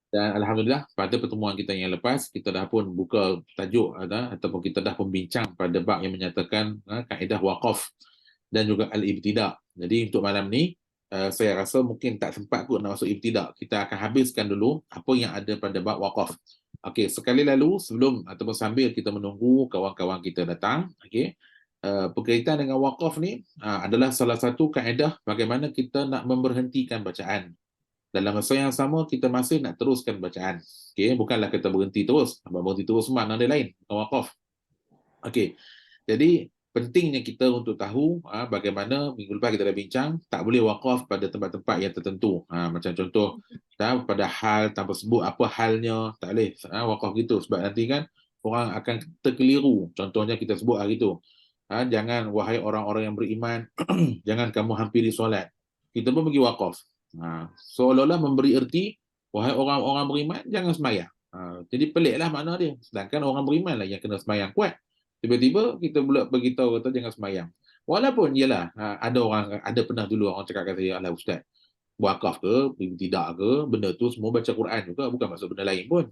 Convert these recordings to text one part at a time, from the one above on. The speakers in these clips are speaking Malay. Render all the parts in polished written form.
Dan Alhamdulillah pada pertemuan kita yang lepas, kita dah pun buka tajuk ataupun kita dah membincang pada bab yang menyatakan kaedah waqaf dan juga al-ibtida'. Jadi untuk malam ni, saya rasa mungkin tak sempat kot nak masuk ibtida'. Kita akan habiskan dulu apa yang ada pada bab waqaf. Okey, sekali lalu sebelum ataupun sambil kita menunggu kawan-kawan kita datang, okey, berkaitan dengan waqaf ni adalah salah satu kaedah bagaimana kita nak memberhentikan bacaan. Dalam masa yang sama kita masih nak teruskan bacaan. Okey, bukanlah kita berhenti terus. Abang berhenti terus makna dia lain, bukan waqaf. Okey. Jadi pentingnya kita untuk tahu bagaimana minggu lepas kita dah bincang tak boleh waqaf pada tempat-tempat yang tertentu. Macam contoh pada hal tanpa sebut apa halnya, tak boleh waqaf gitu sebab nanti kan orang akan terkeliru. Contohnya kita sebut hari tu. Jangan wahai orang-orang yang beriman, jangan kamu hampiri solat. Kita pun pergi waqaf. Seolah-olah memberi erti wahai orang-orang beriman jangan sembahyang. Jadi peliklah makna dia. Sedangkan orang beriman lah yang kena sembahyang kuat. Tiba-tiba kita pula beritahu kata jangan sembahyang. Walaupun ialah ada pernah dulu orang cakap kata ya Allah ustaz, wakaf ke, tidak ke, benda tu semua baca Quran juga, bukan maksud benda lain pun.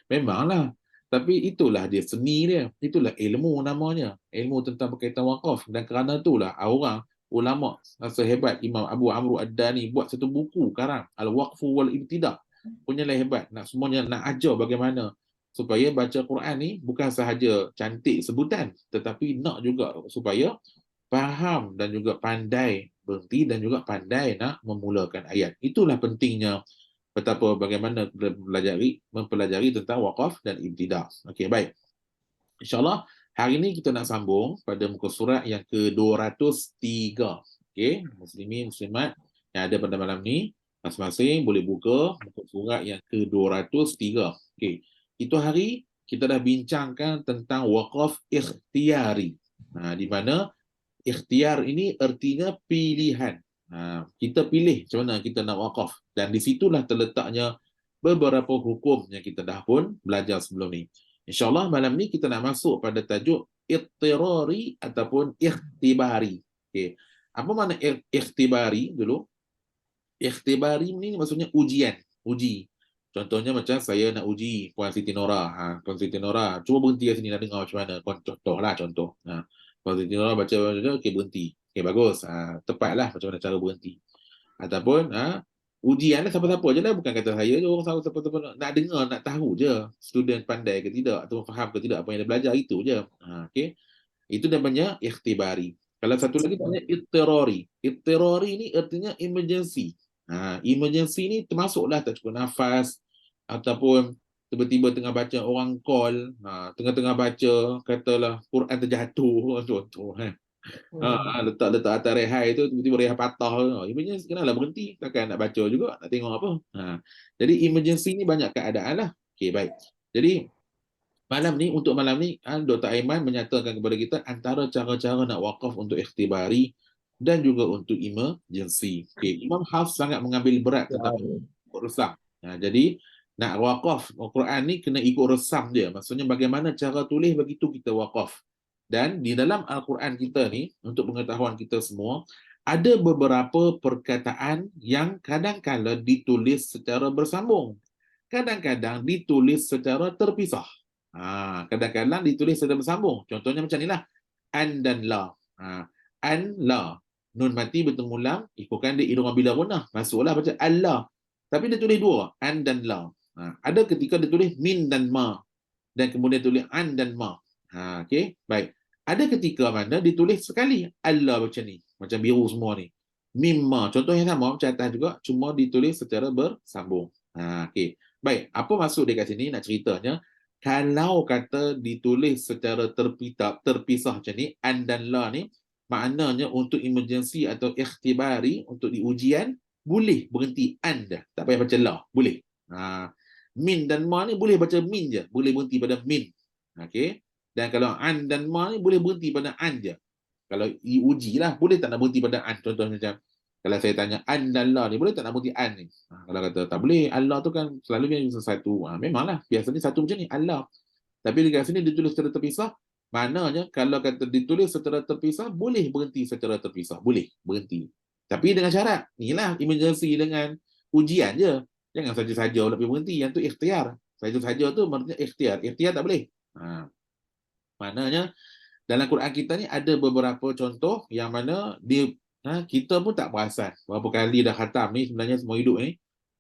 Memanglah. Tapi itulah dia seni dia. Itulah ilmu namanya. Ilmu tentang berkaitan wakaf. Dan kerana itulah orang ulama sehebat Imam Abu Amr Ad-Dani buat satu buku sekarang, Al-Waqfu wal Ibtida'. Punyalah hebat. Semuanya nak ajar bagaimana supaya baca Quran ni bukan sahaja cantik sebutan, tetapi nak juga supaya faham dan juga pandai berhenti dan juga pandai nak memulakan ayat. Itulah pentingnya betapa bagaimana mempelajari tentang waqaf dan ibtida'. Okey, baik. InsyaAllah hari ini kita nak sambung pada muka surat yang ke-203. Okey, muslimin muslimat yang ada pada malam ni, masing-masing boleh buka muka surat yang ke-203. Okey. Itu hari kita dah bincangkan tentang waqaf ikhtiari. Di mana ikhtiar ini artinya pilihan. Kita pilih macam mana kita nak waqaf. Dan di situlah terletaknya beberapa hukum yang kita dah pun belajar sebelum ni. InsyaAllah malam ni kita nak masuk pada tajuk ittirari ataupun ikhtibari. Okay. Apa makna ikhtibari dulu? Ikhtibari ni maksudnya ujian. Uji. Contohnya macam saya nak uji Puan Siti Nora. Puan Siti Nora, cuba berhenti kat sini nak dengar macam mana. Contohlah contoh. Puan Siti Nora baca, okey berhenti. Okey bagus. Tepatlah macam mana cara berhenti. Ataupun ujian lah siapa-siapa je lah. Bukan kata saya je, orang siapa-siapa nak dengar, nak tahu je. Student pandai ke tidak, atau faham ke tidak apa yang dia belajar, itu je. Okey. Itu namanya ikhtibari. Kalau satu lagi namanya ittirari. Ittirari ni artinya emergency. Emergency ni termasuklah tak cukup nafas ataupun tiba-tiba tengah baca orang call, tengah-tengah baca katalah Quran terjatuh contoh kan. Letak atas rehai tu tiba-tiba rehai patah. Emergency kenalah berhenti, takkan nak baca juga, nak tengok apa. Jadi emergency ni banyak keadaan lah. Okey baik. Jadi untuk malam ni Dr. Aiman menyatakan kepada kita antara cara-cara nak wakaf untuk ikhtibari dan juga untuk emergency. Okay. Imam Hafs sangat mengambil berat tentang ikut resam. Jadi nak wakaf Al-Quran ni kena ikut resam dia. Maksudnya bagaimana cara tulis begitu kita wakaf. Dan di dalam Al-Quran kita ni, untuk pengetahuan kita semua, ada beberapa perkataan yang kadang-kadang ditulis secara bersambung. Kadang-kadang ditulis secara terpisah. Kadang-kadang ditulis secara bersambung. Contohnya macam inilah. An dan la. An, la. Nun mati bertemu lam, ikutkan dia idgham bila gunnah. Masuklah baca Allah. Tapi dia tulis dua, an dan la. Ada ketika dia tulis min dan ma. Dan kemudian tulis an dan ma. Okey, baik. Ada ketika mana ditulis sekali Allah macam ni. Macam biru semua ni. Mimma. Contoh yang sama macam atas juga, cuma ditulis secara bersambung. Okey. Baik, apa maksud dia kat sini nak ceritanya? Kalau kata ditulis secara terpisah macam ni, an dan la ni, maknanya untuk emergency atau ikhtibari, untuk di ujian, boleh berhenti an dah. Tak payah baca la, boleh. Min dan ma ni boleh baca min je. Boleh berhenti pada min. Okay. Dan kalau an dan ma ni boleh berhenti pada an je. Kalau diuji lah, boleh tak nak berhenti pada an. Contohnya macam, kalau saya tanya an dan la ni, boleh tak nak berhenti an ni? Kalau kata tak boleh, Allah tu kan selalunya satu. Memanglah, biasanya satu macam ni, Allah. Tapi dekat sini ditulis secara terpisah. Maknanya kalau kata ditulis secara terpisah, boleh berhenti secara terpisah. Boleh berhenti. Tapi dengan syarat. Inilah emergency dengan ujian je. Jangan saja-saja nak pergi berhenti. Yang tu ikhtiar. Saja-saja tu maksudnya ikhtiar. Ikhtiar tak boleh. Maknanya dalam Quran kita ni ada beberapa contoh yang mana dia kita pun tak perasan berapa kali dah khatam ni sebenarnya semua hidup ni.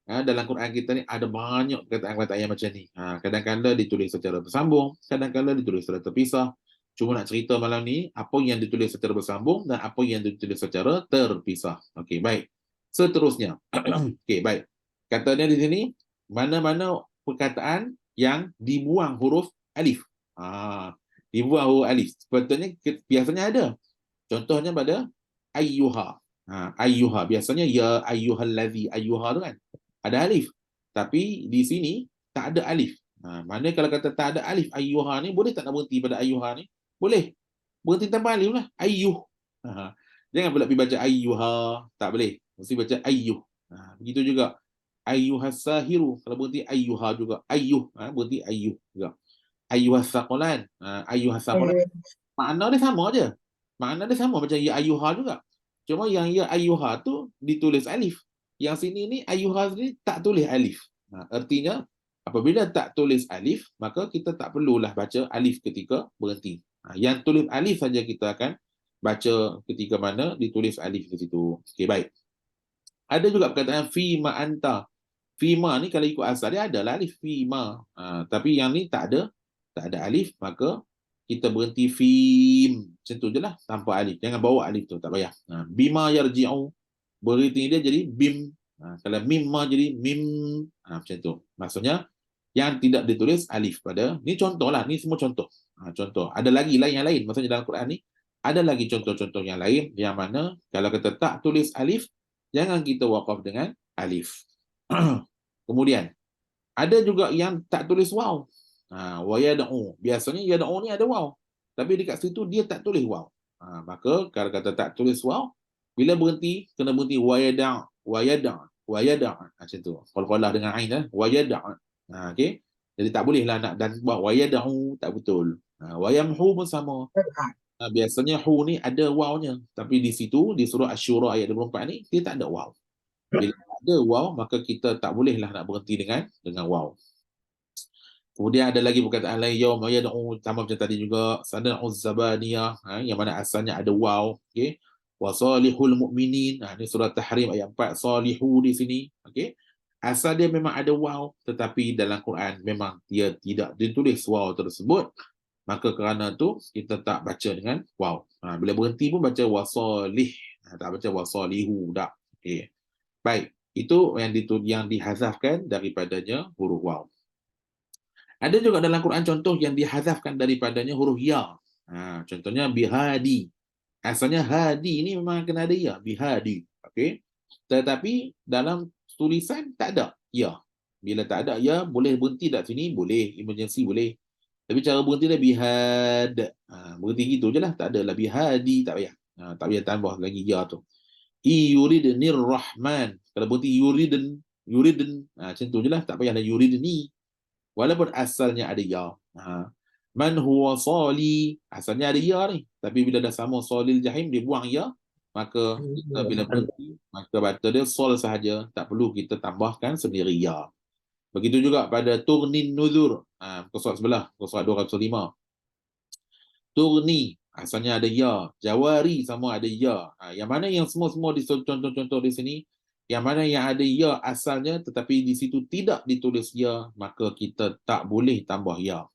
Dalam Quran kita ni ada banyak perkataan-perkataan yang macam ni. Kadang-kadang ditulis secara bersambung, kadang-kadang ditulis secara terpisah. Cuma nak cerita malam ni apa yang ditulis secara bersambung dan apa yang ditulis secara terpisah. Okey, baik. Seterusnya. Okey, baik. Katanya di sini mana-mana perkataan yang dibuang huruf alif. Dibuang huruf alif. Sepatutnya biasanya ada. Contohnya pada ayyuha. Ayyuha. Biasanya ya ayyuhallazi. Ayyuha tu kan ada alif. Tapi di sini tak ada alif. Mana kalau kata tak ada alif ayyuha ni, boleh tak nak berhenti pada ayyuha ni? Boleh. Berhenti tanpa alif lah. Ayyuh. Jangan pula pergi baca ayyuha. Tak boleh. Mesti baca ayyuh. Begitu juga. Ayyuhas sahiru. Kalau berhenti ayyuha juga. Ayyuh. Berhenti ayyuh juga. Ayyuhas saqulan. Ayyuhas saqulan. Makna dia sama je. Makna dia sama macam ya ayyuha juga. Cuma yang ya ayyuha tu ditulis alif. Yang sini ni ayyuha ni tak tulis alif. Artinya apabila tak tulis alif, maka kita tak perlulah baca alif ketika berhenti. Yang tulis alif saja kita akan baca ketika mana ditulis alif di situ. Okey, baik. Ada juga perkataan fima anta. Fima ni kalau ikut asal dia adalah alif fima. Tapi yang ni tak ada alif, maka kita berhenti fim. Macam tu je lah, tanpa alif. Jangan bawa alif tu, tak payah. Bima yarji'u. Berhenti dia jadi bim. Kalau mimma jadi mim. Macam tu. Maksudnya, yang tidak ditulis alif pada, ni contoh lah, ni semua contoh. Contoh. Ada lagi yang lain. Maksudnya dalam Quran ni, ada lagi contoh-contoh yang lain, yang mana kalau kita tak tulis alif, jangan kita waqaf dengan alif. Kemudian, ada juga yang tak tulis waw. Wa yad'u. Biasanya yad'u ni ada waw. Tapi dekat situ dia tak tulis waw. Maka kalau kata tak tulis waw, bila berhenti, kena berhenti wa yada'. Wa yada'. Wa yada'. Macam tu. Qalqalah dengan ain. Wa yada'. Okay? Jadi tak bolehlah nak dan buat wa yad'u. Tak betul. Wa yamhu pun sama. Biasanya hu ni ada wawnya. Tapi di situ, di surah Asy-Syura ayat 24 ni, dia tak ada waw. Bila ada waw, maka kita tak bolehlah nak berhenti dengan waw. Kemudian ada lagi perkataan lain, yauma yad'u, sama macam tadi juga, sana'u zabaniyah, yang mana asalnya ada waw. Okay? Wa salihul mu'minin. Ini surah Tahrim ayat 4, salihu di sini. Okay? Asal dia memang ada waw, tetapi dalam Quran memang dia tidak ditulis waw tersebut. Maka kerana tu kita tak baca dengan waw. Bila berhenti pun baca wasalih, tak baca wasalihu dak. Okey. Baik, itu yang dihazafkan daripadanya huruf waw. Ada juga dalam Quran contoh yang dihazafkan daripadanya huruf ya. Contohnya bihadi. Asalnya hadi ni memang kena ada ya, bihadi. Okey. Tetapi dalam tulisan tak ada ya. Bila tak ada ya, boleh berhenti kat sini, boleh, emergency boleh. Tapi cara berhenti dia bihad. Berhenti gitu je lah. Tak ada lah bihadi. Tak payah. Tak payah tambah lagi ya tu. Yuridnir rahman. Kalau berhenti yuridn. Macam tu je lah. Tak payah lah yuridni. Walaupun asalnya ada ya. Man huwa sali. Asalnya ada ya ni. Tapi bila dah sama salil jahim, dia buang ya. Maka kita bila berhenti, maka baca dia sol sahaja. Tak perlu kita tambahkan sendiri ya. Begitu juga pada Turnin Nuzur. Surat sebelah, surat 205. Turni, asalnya ada ya. Jawari, sama ada ya. Yang mana yang semua-semua di contoh-contoh di sini, yang mana yang ada ya asalnya, tetapi di situ tidak ditulis ya, maka kita tak boleh tambah ya.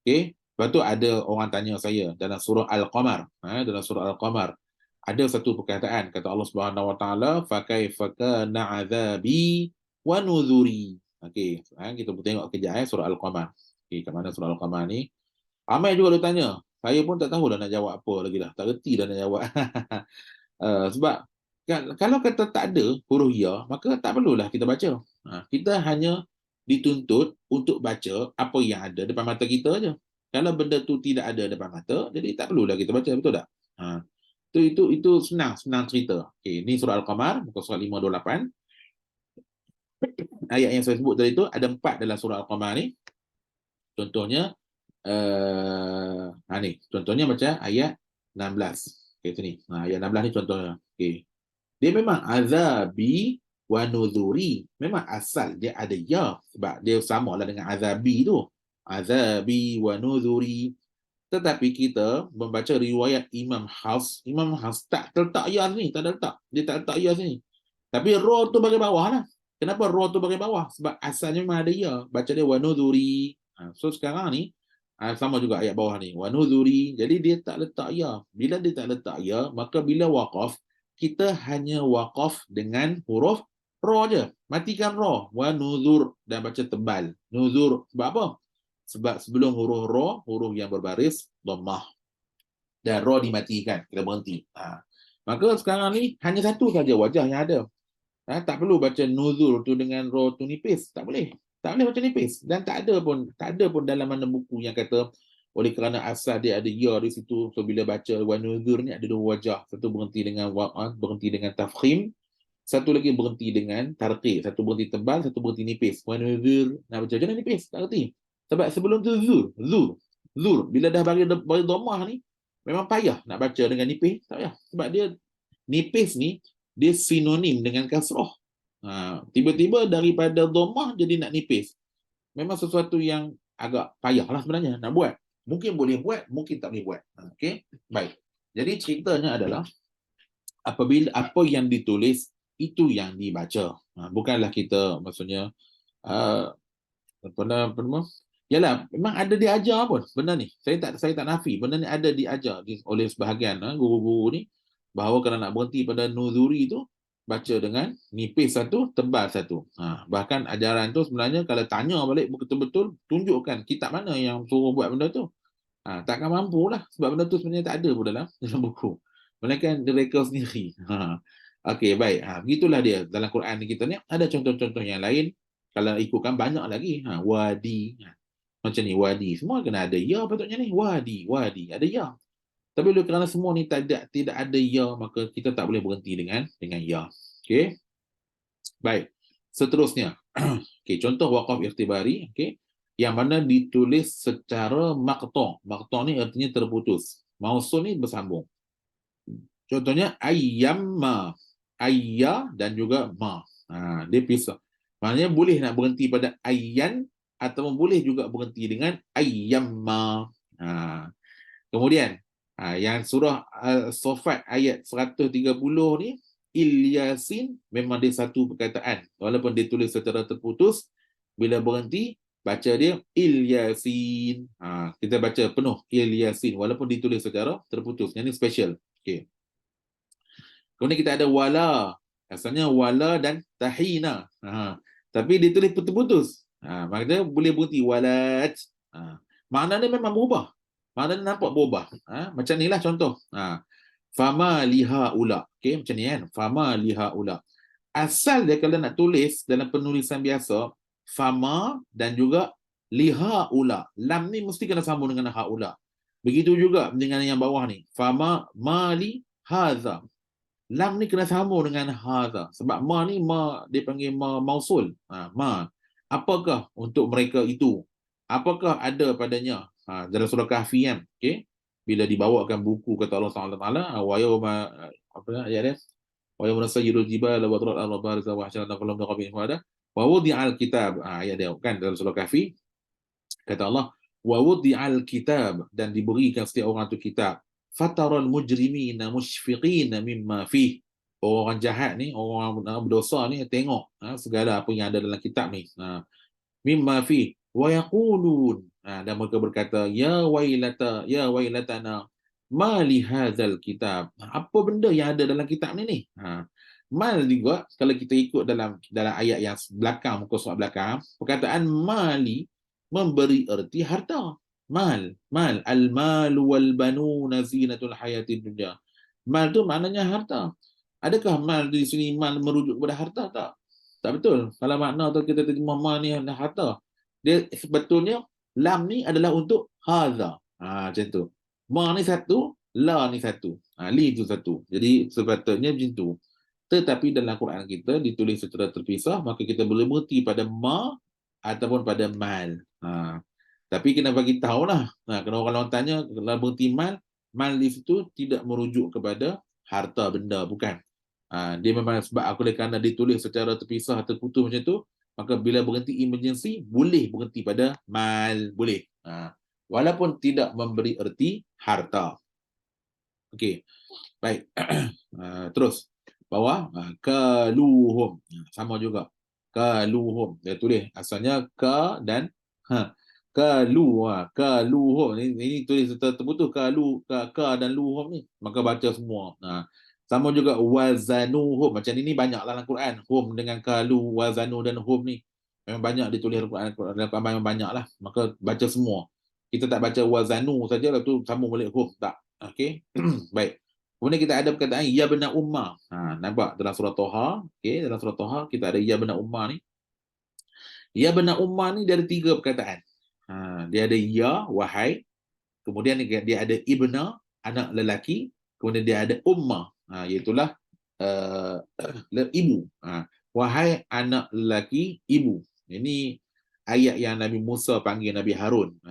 Okay? Lepas tu ada orang tanya saya, dalam surah Al-Qamar. Dalam surah Al-Qamar, ada satu perkataan, kata Allah Subhanahu Wa Taala, fakaifa kana azabi wa nuzuri. Okey, kita tengok kejap surah Al-Qamar. Okey, kat mana surah Al-Qamar ni? Ramai juga dia tanya. Saya pun tak tahu dah nak jawab apa lagi dah. Tak reti dah nak jawab. Sebab kalau kata tak ada huruf ya, maka tak perlulah kita baca. Kita hanya dituntut untuk baca apa yang ada depan mata kita aja. Kalau benda tu tidak ada depan mata, jadi tak perlulah kita baca, betul tak? Itu senang cerita. Okey, ni surah Al-Qamar, muka surat 528. Ayat yang saya sebut tadi tu ada 4 dalam surah Al-Qamar ni. Contohnya ni, contohnya macam ayat 16. Okey, tu ni. Ayat 16 ni contohnya. Okey. Dia memang azabi wa nuzuri. Memang asal dia ada ya, sebab dia sama lah dengan azabi tu. Azabi wa nuzuri. Tetapi kita membaca riwayat Imam Hafs tak terletak ya ni, tak ada letak. Dia tak letak ya sini. Tapi ra tu bagian bawah lah. Kenapa ra tu bagian bawah? Sebab asalnya memang ada ya. Baca dia wa nuzuri. So sekarang ni sama juga ayat bawah ni, wa nuzuri. Jadi dia tak letak ya. Bila dia tak letak ya, maka bila waqaf, kita hanya waqaf dengan huruf ra je. Matikan ra, wa nuzur, dan baca tebal. Nuzur. Sebab apa? Sebab sebelum huruf ra, huruf yang berbaris dhammah. Dan ra dimatikan, kita berhenti. Maka sekarang ni hanya satu saja wajah yang ada. Tak perlu baca nuzur tu dengan ra tu nipis, tak boleh. Tak boleh baca nipis, dan tak ada pun dalam mana buku yang kata oleh kerana asal dia ada ya di situ, so bila baca wa nuzur ni ada dua wajah, satu berhenti dengan tafkhim, satu lagi berhenti dengan tarqiq, satu berhenti tebal, satu berhenti nipis. Wa nuzur, nak baca jangan nipis, tak reti. Sebab sebelum tu zur, bila dah bagi dhammah ni memang payah nak baca dengan nipis, tak payah. Sebab dia nipis ni dia sinonim dengan kasrah. Tiba-tiba daripada dhammah jadi nak nipis. Memang sesuatu yang agak payah lah sebenarnya nak buat. Mungkin boleh buat, mungkin tak boleh buat. Okey, baik. Jadi ceritanya adalah apabila apa yang ditulis itu yang dibaca. Bukanlah kita maksudnya yalah, memang ada diajar pun benda ni. Saya tak nafi benda ni ada diajar oleh sebahagian guru-guru ni, bahawa kalau nak berhenti pada nuzuri tu baca dengan nipis satu, tebal satu. Bahkan ajaran tu sebenarnya kalau tanya balik betul-betul tunjukkan kitab mana yang suruh buat benda tu. Takkan mampu lah, sebab benda tu sebenarnya tak ada pun dalam buku. Melainkan direka sendiri. Okey, baik. Begitulah dia dalam Quran kita ni. Ada contoh-contoh yang lain. Kalau ikutkan banyak lagi. Wadi. Macam ni, wadi. Semua kena ada ya patutnya ni. Wadi. Ada ya. Tapi kerana semua ni tidak ada ya, maka kita tak boleh berhenti dengan ya. Okey. Baik. Seterusnya. Okey, contoh waqaf ikhtibari, okey. Yang mana ditulis secara maqta'. Maqta' ni artinya terputus. Mausul ni bersambung. Contohnya ayyamma. Ayya dan juga ma. Dia pisah. Maknanya boleh nak berhenti pada ayyan ataupun boleh juga berhenti dengan ayyamma. Kemudian yang surah As-Saffat ayat 130 ni, Ilyasin, memang dia satu perkataan. Walaupun dia tulis secara terputus, bila berhenti baca dia Ilyasin. Kita baca penuh Ilyasin walaupun ditulis secara terputus. Yang ni special. Okey. Kemudian kita ada wala. Asalnya wala dan tahina. Tapi ditulis putus-putus. Maknanya boleh berhenti walat. Maknanya memang berubah. Maknanya nampak berubah. Macam inilah contoh. Fama liha ula. Okey, macam ni kan. Fama liha ula. Asal dia kalau nak tulis dalam penulisan biasa, fama dan juga liha ula. Lam ni mesti kena sambung dengan ha ula. Begitu juga dengan yang bawah ni. Fama mali hadza. Lam ni kena sambung dengan hadza. Sebab ma ni dia panggil mausul. Ma. Apakah untuk mereka itu? Apakah ada padanya? Dalam surah Kahfi kan. Okey. Bila dibawakan buku kata Allah Taala, wa yauma apa ayat dia? Wa yauma nasayyidul jibala wa taral arda barizatan wa hasyarna kullam daqabin wada wa wudi'al kitab. Ayat dia kan dalam surah Kahfi. Kata Allah, wa wudi'al kitab, dan diberikan setiap orang tu kitab. Fataral mujrimina mushfiqina mimma fih. Orang jahat ni, orang berdosa ni tengok segala apa yang ada dalam kitab ni. Mimma fih wa yaqulun, dan mereka berkata ya wailatana ma li hadzal kitab. Apa benda yang ada dalam kitab ni? Mal juga kalau kita ikut dalam ayat yang belakang, muka surat belakang, perkataan mali memberi erti harta. Mal, al-mal wal banuna zinatul hayatid dunya. Mal tu maknanya harta. Adakah mal di sini mal merujuk kepada harta? Tak betul. Kalau makna tu kita terjemah mal ni harta, dia sebetulnya lam ni adalah untuk hadza. Macam tu. Ma ni satu, la ni satu. Li tu satu. Jadi sepatutnya macam tu. Tetapi dalam Quran kita ditulis secara terpisah, maka kita boleh berhenti pada ma ataupun pada mal. Tapi kena bagi tahulah. Kena orang tanya, kalau berhenti mal di situ tidak merujuk kepada harta benda, bukan. Dia memang sebab oleh kerana ditulis secara terpisah, terputus macam tu, maka bila berhenti emergency, boleh berhenti pada mal, boleh. Walaupun tidak memberi erti harta. Okey, baik. Terus, bawah, kaluhum. Sama juga. Kaluhum. Dia tulis asalnya ka dan kalu. Kaluhum. Ini tulis terputus ka dan luhum ni. Maka baca semua. Sama juga wazanuhum. Macam ini banyak dalam Quran. Hum dengan kalu, wazanu dan hum ni. Memang banyak ditulis dalam Quran. Dalam Quran memang banyak lah. Maka baca semua. Kita tak baca wazanu saja, lepas tu sambung balik hum. Tak. Okey. Baik. Kemudian kita ada perkataan ya bena ummah. Nampak dalam surah Toha. Okey, dalam surah Toha kita ada ya bena ummah ni. Ya bena ummah ni dia ada 3 perkataan. Dia ada ya, wahai. Kemudian dia ada ibna, anak lelaki. Kemudian dia ada ummah, iaitulah ibu. Wahai anak lelaki, ibu. Ini ayat yang Nabi Musa panggil Nabi Harun.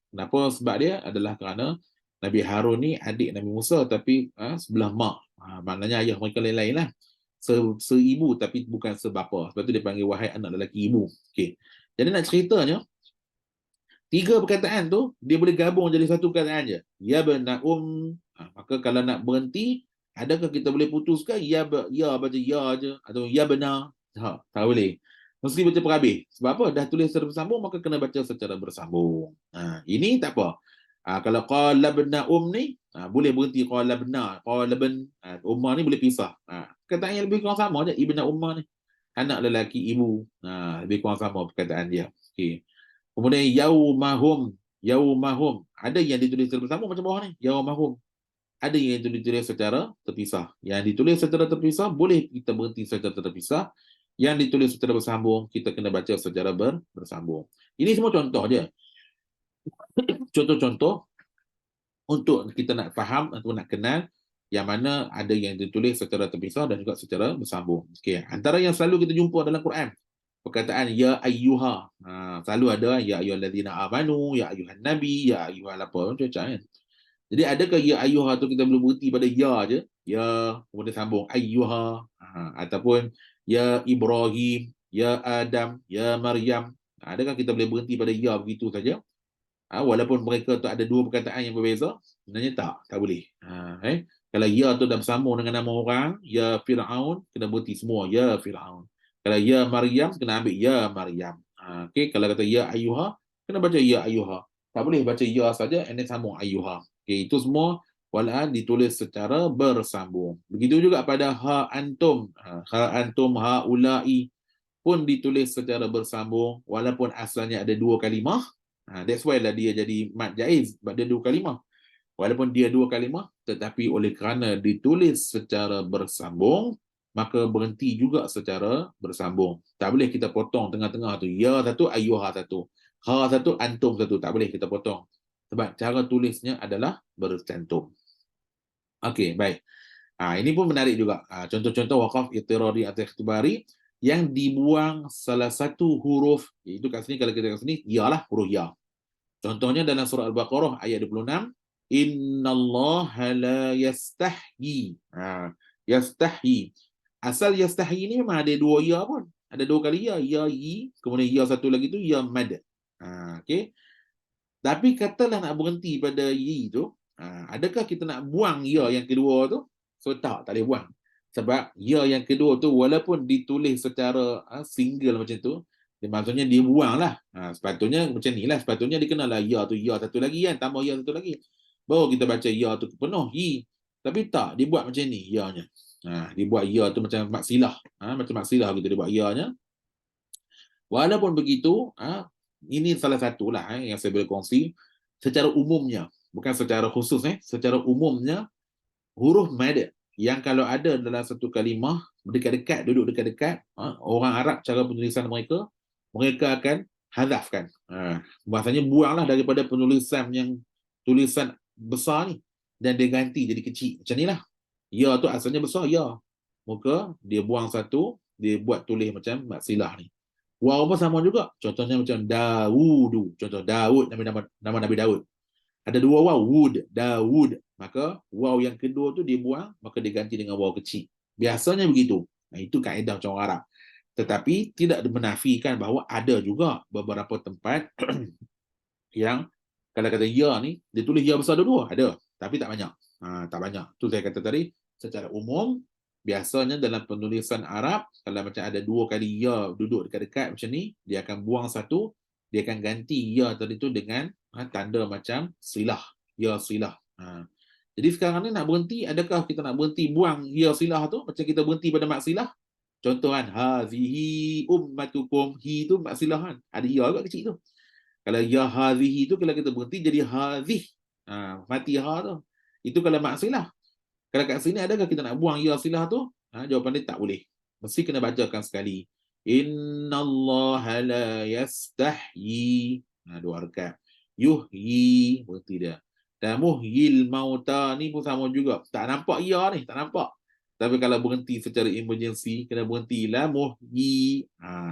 Kenapa? Sebab dia adalah kerana Nabi Harun ni adik Nabi Musa tapi sebelah mak. Maknanya ayah mereka lain-lain lah. Seibu tapi bukan sebapa. Sebab tu dia panggil wahai anak lelaki ibu. Okay. Jadi nak ceritanya, 3 perkataan tu dia boleh gabung jadi satu perkataan je. Ya bena maka kalau nak berhenti, adakah kita boleh putuskan ya baca ya je atau ya benar? Tak boleh. Mesti baca per habis. Sebab apa? Dah tulis secara bersambung, maka kena baca secara bersambung. Ini tak apa. Kalau qala bena ni, boleh berhenti qala bena, qala ben, ummah ni boleh pisah. Perkataan yang lebih kurang sama je, ibna ummah ni. Anak lelaki ibu. Lebih kurang sama perkataan dia. Okey. Kemudian yaumahum, yaumahum. Ada yang ditulis secara bersambung macam bawah ni, yaumahum. Ada yang ditulis secara terpisah. Yang ditulis secara terpisah boleh kita berhenti secara terpisah. Yang ditulis secara bersambung, kita kena baca secara bersambung. Ini semua contoh je. Contoh-contoh untuk kita nak faham atau nak kenal yang mana ada yang ditulis secara terpisah dan juga secara bersambung. Okay. Antara yang selalu kita jumpa dalam Quran, perkataan ya ayyuha. Selalu ada ya ayyuhallazina amanu, ya ayyuhan nabi, ya ayyuhal apa macam kan. Jadi adakah ya ayyuha tu kita boleh berhenti pada ya je? Ya, kemudian sambung ayyuha, ataupun ya Ibrahim, ya Adam, ya Maryam. Adakah kita boleh berhenti pada ya begitu saja? Walaupun mereka tu ada 2 perkataan yang berbeza, sebenarnya tak boleh. Kalau ya tu dah bersambung dengan nama orang, ya Fir'aun, kena berhenti semua, ya Fir'aun. Kalau ya Maryam, kena ambil ya Maryam. Okay? Kalau kata ya ayyuha, kena baca ya ayyuha. Tak boleh baca ya saja, and then sambung ayyuha. Okay, itu semua walaan ditulis secara bersambung. Begitu juga pada ha antum, ha ulai pun ditulis secara bersambung, walaupun asalnya ada 2 kalimah. That's why lah dia jadi mad jaiz, sebab dia 2 kalimah. Walaupun dia 2 kalimah, tetapi oleh kerana ditulis secara bersambung, maka berhenti juga secara bersambung. Tak boleh kita potong tengah-tengah tu. Ya satu, ayyuha satu. Ha satu, antum satu. Tak boleh kita potong. Sebab cara tulisnya adalah bercantum. Okey, baik. Ini pun menarik juga. Contoh-contoh waqaf itirari atau ikhtibari yang dibuang salah satu huruf, iaitu kat sini, kalau kita kat sini, ialah huruf ya. Contohnya dalam surah Al-Baqarah ayat 26, innallaha la yastahyi. Yastahyi. Asal yastahyi ni memang ada 2 ya pun. Ada 2 kali ya, ya yi, kemudian ya satu lagi tu ya mad. Okey. Tapi katalah nak berhenti pada yi tu, adakah kita nak buang ya yang kedua tu? So tak boleh buang. Sebab ya yang kedua tu walaupun ditulis secara single macam tu, maksudnya dia buang lah. Sepatutnya macam ni lah. Sepatutnya dikenalah ya tu ya satu lagi kan. Tambah ya satu lagi. Baru kita baca ya tu penuh yi. Tapi tak. Dia buat macam ni ya nya. Dia buat ya tu macam maksilah. Macam maksilah gitu dia buat ya nya. Walaupun begitu, ini salah satu lah yang saya boleh kongsi. Secara umumnya. Bukan secara khusus. Secara umumnya, huruf mad yang kalau ada dalam satu kalimah dekat-dekat, duduk dekat-dekat, orang Arab cara penulisan mereka akan hadafkan. Bahasanya buanglah daripada penulisan yang tulisan besar ni dan dia ganti jadi kecil. Macam inilah. Ya tu asalnya besar, ya. Muka dia buang satu, dia buat tulis macam maksilah ni. Waw pun sama juga. Contohnya macam Dawudu. Contoh Daud, nama Nabi Daud. Ada 2 waw, Wud, Dawud. Maka waw yang kedua tu dia buang, maka dia ganti dengan waw kecil. Biasanya begitu. Itu kaedah macam orang Arab. Tetapi tidak menafikan bahawa ada juga beberapa tempat yang kalau kata ya ni, dia tulis ya besar dua-dua. Ada. Tapi tak banyak. Tak banyak. Tu saya kata tadi, secara umum, biasanya dalam penulisan Arab, kalau macam ada 2 kali ya duduk dekat-dekat macam ni, dia akan buang satu, dia akan ganti ya tadi tu dengan tanda macam silah. Ya silah. Jadi sekarang ni nak berhenti, adakah kita nak berhenti buang ya silah tu, macam kita berhenti pada mak silah? Contoh kan, hazihi ummatukum, hi tu mak silah kan. Ada ya juga kecil tu. Kalau ya hazihi tu, kalau kita berhenti jadi hazih. Mati ha tu. Itu kalau mak silah. Kalau kat sini adakah kita nak buang ya silah tu? Jawapan dia tak boleh. Mesti kena bacakan sekali. Innallaha la yastahyi. 2 harakat. Yuhyi, berhenti dia. Dan muhyil mauta ni pun sama juga. Tak nampak ya ni, tak nampak. Tapi kalau berhenti secara emergency, kena berhenti lah muhyi.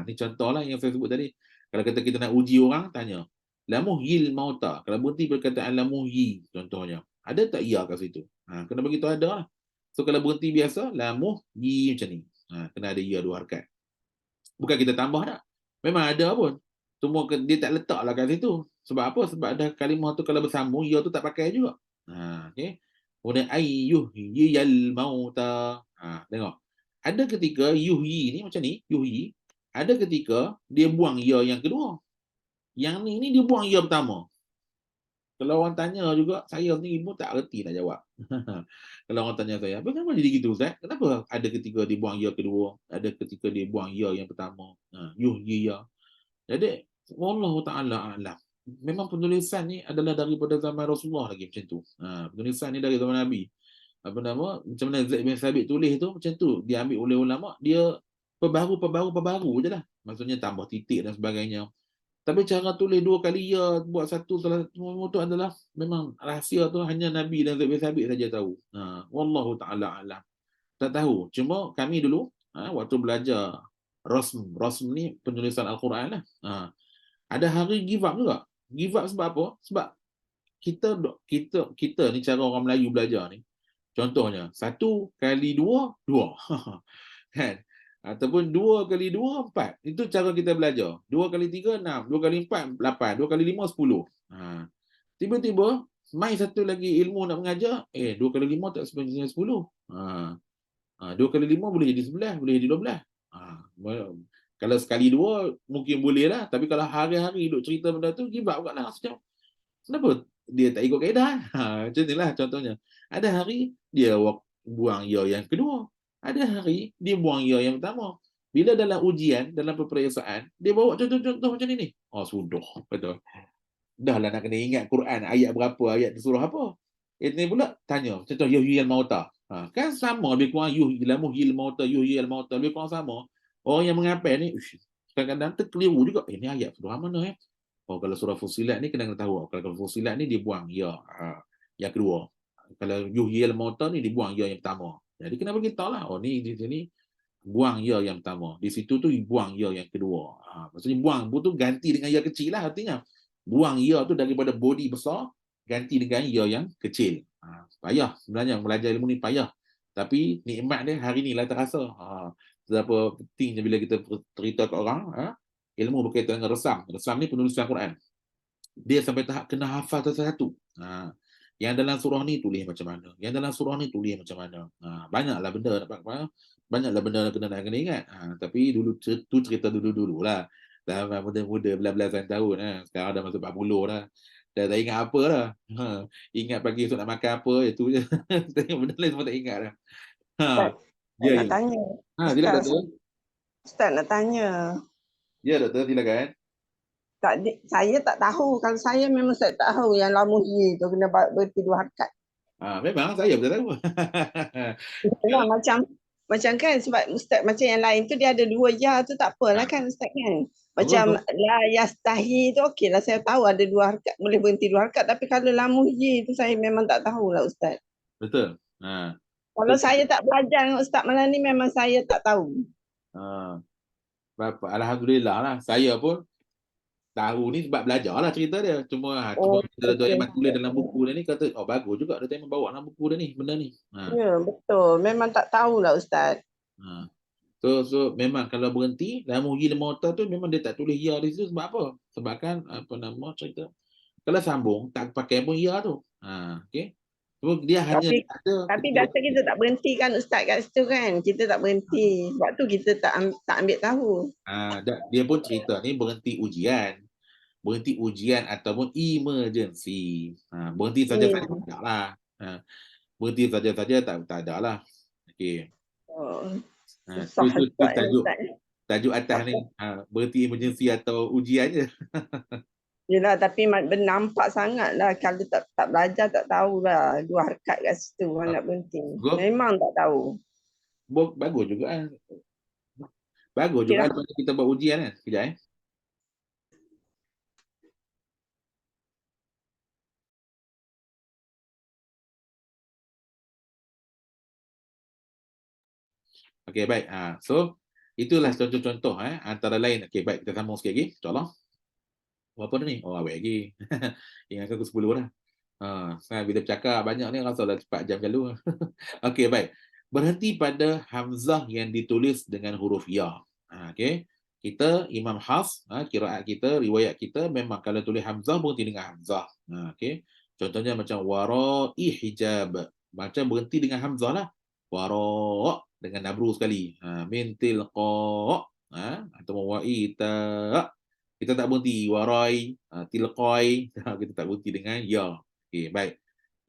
Ni contohlah yang saya sebut tadi. Kalau kata kita nak uji orang, tanya. La muhyil mauta. Kalau berhenti perkataan la muhyi, contohnya. Ada tak ya kat situ? Kena beritahu ada lah. So kalau berhenti biasa, la muhyi macam ni. Kena ada ya 2 harakat. Bukan kita tambah tak. Memang ada pun. Cuma dia tak letak lah kat situ. Sebab apa? Sebab ada kalimah tu kalau bersambung, ya tu tak pakai juga. Okay. Kemudian ayyuhyiyal mauta. Tengok. Ada ketika yuhyi ni macam ni, yuhyi. Ada ketika dia buang ya yang kedua. Yang ni dia buang ya pertama. Kalau orang tanya juga, saya sendiri pun tak erti nak jawab. Kalau orang tanya saya, kenapa jadi gitu Ustaz? Kenapa ada ketika dia buang ya kedua, ada ketika dia buang ya yang pertama? Yuhyi ya. Jadi, wallahu ta'ala a'lam. Memang penulisan ni adalah daripada zaman Rasulullah lagi macam tu. Penulisan ni dari zaman Nabi. Apa nama? Macam mana Zaid bin Thabit tulis tu, macam tu. Dia ambil oleh ulama, dia perbaru je lah. Maksudnya tambah titik dan sebagainya. Tapi cara tulis 2 kali ya, buat satu salah semua tu adalah memang rahsia tu hanya Nabi dan Zaid bin Thabit saja tahu. Wallahu ta'ala a'lam. Tak tahu. Cuma kami dulu, waktu belajar Rasm ni penulisan Al-Quran lah. Ada hari give up juga. Give up sebab apa? Sebab kita ni cara orang Melayu belajar ni. Contohnya, 1 kali 2, 2. Kan? Ataupun 2 kali 2, 4. Itu cara kita belajar. 2 kali 3, 6. 2 kali 4, 8. 2 kali 5, 10. Tiba-tiba, mai satu lagi ilmu nak mengajar, 2 kali 5 tak sebenarnya 10. 2 kali 5 boleh jadi 11, boleh jadi 12. Kalau sekali 2, mungkin boleh lah. Tapi kalau hari-hari duduk cerita benda tu, give up lah. Kenapa dia tak ikut kaedah? Macam inilah contohnya. Ada hari, dia buang ya yang kedua. Ada hari, dia buang ya yang pertama. Bila dalam ujian, dalam peperiksaan, dia bawa contoh-contoh macam ni. Sudah. Betul. Dah lah nak kena ingat Quran, ayat berapa, ayat surah apa. Ini pula tanya, contoh yuhyil mauta. Kan sama lebih kurang yuhyil mauta, yuhyil mauta, lebih kurang sama. Orang yang menghafal ni, kadang-kadang terkeliru juga. Ini ayat surah mana kalau surah Fussilat ni kena tahu. Kalau Fussilat ni dia buang ya yang kedua. Kalau yuhyil mauta ni dia buang ya yang pertama. Jadi kena beritahu lah. Ni di sini buang ya yang pertama. Di situ tu buang ya yang kedua. Maksudnya buang tu ganti dengan ya kecil lah artinya. Buang ya tu daripada body besar, ganti dengan ya yang kecil. Payah sebenarnya belajar ilmu ni payah. Tapi nikmat dia hari ni lah terasa. Betapa pentingnya bila kita cerita ke orang, ilmu berkaitan dengan resam. Resam ni penulisan Quran. Dia sampai tahap kena hafal satu-satu. Yang dalam surah ni tulis macam mana. Yang dalam surah ni tulis macam mana. Banyaklah benda banyaklah benda nak kena ingat. Tapi dulu tu cerita dulu-dulu lah. Dah muda-muda belasan tahun. Sekarang dah masuk 40 dah. Dah tak ingat apa dah. Ingat pagi esok nak makan apa, itu je. Tengok benda lain semua tak ingat dah. Ustaz nak tanya. Silakan, Ustaz nak tanya. Ya, doktor, silakan. Saya tak tahu. Kalau saya memang saya tak tahu yang la muhyi tu kena berhenti 2 harakat. Memang saya pun tak tahu. Yalah, macam kan sebab Ustaz macam yang lain tu dia ada 2 ya tu tak apalah kan Ustaz kan. Macam la yastahi tu okeylah saya tahu ada 2 harakat boleh berhenti 2 harakat, tapi kalau la muhyi tu saya memang tak tahulah Ustaz. Betul. Kalau saya tak belajar dengan Ustaz malam ni memang saya tak tahu. Alhamdulillah lah. Saya pun tahu ni sebab belajar lah cerita dia. Cuma Oh, betul-betul okey. Aiman tulis dalam buku dia ni kata, oh bagus juga dia Aiman bawa dalam buku dia ni, benda ni. Ya, betul. Memang tak tahulah Ustaz. Ha. So memang kalau berhenti dalam uji lemota tu memang dia tak tulis ya di situ sebab apa? Sebab kan apa nama cerita. Kalau sambung tak pakai pun ya tu. Okey. So dia hanya Tapi ada tapi biasa kita tak berhenti kan Ustaz kat situ kan. Kita tak berhenti. Sebab tu kita tak ambil tahu. dia pun cerita ni berhenti ujian. Berhenti ujian ataupun emergency. Berhenti saja-saja Hmm. tak lah. Berhenti saja-saja tak ada lah. Okey. Oh, Tu, susah tu, tu juga ni tajuk Ustaz. tajuk atas ni. Berhenti emergency atau ujian je. Yelah, tapi bernampak sangat lah. Kalau tak belajar tak tahulah. Dua harkat kat situ orang nak berhenti. Go. Memang tak tahu. Bagus juga kan. Bagus Okey juga lah. lepas ni kita buat ujian kan. Sekejap Okey, baik. So, itulah contoh-contoh antara lain. Okey, baik. Kita sambung sikit lagi. InsyaAllah. Berapa dah ni? Oh, awet lagi. Ingatkan aku 10 dah. Sekarang bila bercakap banyak ni rasa dah cepat jam jalu. Okey, baik. Berhenti pada hamzah yang ditulis dengan huruf ya. Okey. Kita Imam Hafs, kiraat kita, riwayat kita memang kalau tulis hamzah berhenti dengan hamzah. Okey. Contohnya macam wara'i hijab. Macam berhenti dengan hamzah lah. Wara' dengan nabru sekali. Min tilqa' atau wa'i ta'. Kita tak berhenti warai, tilqai. Kita tak berhenti dengan ya. Okey, baik.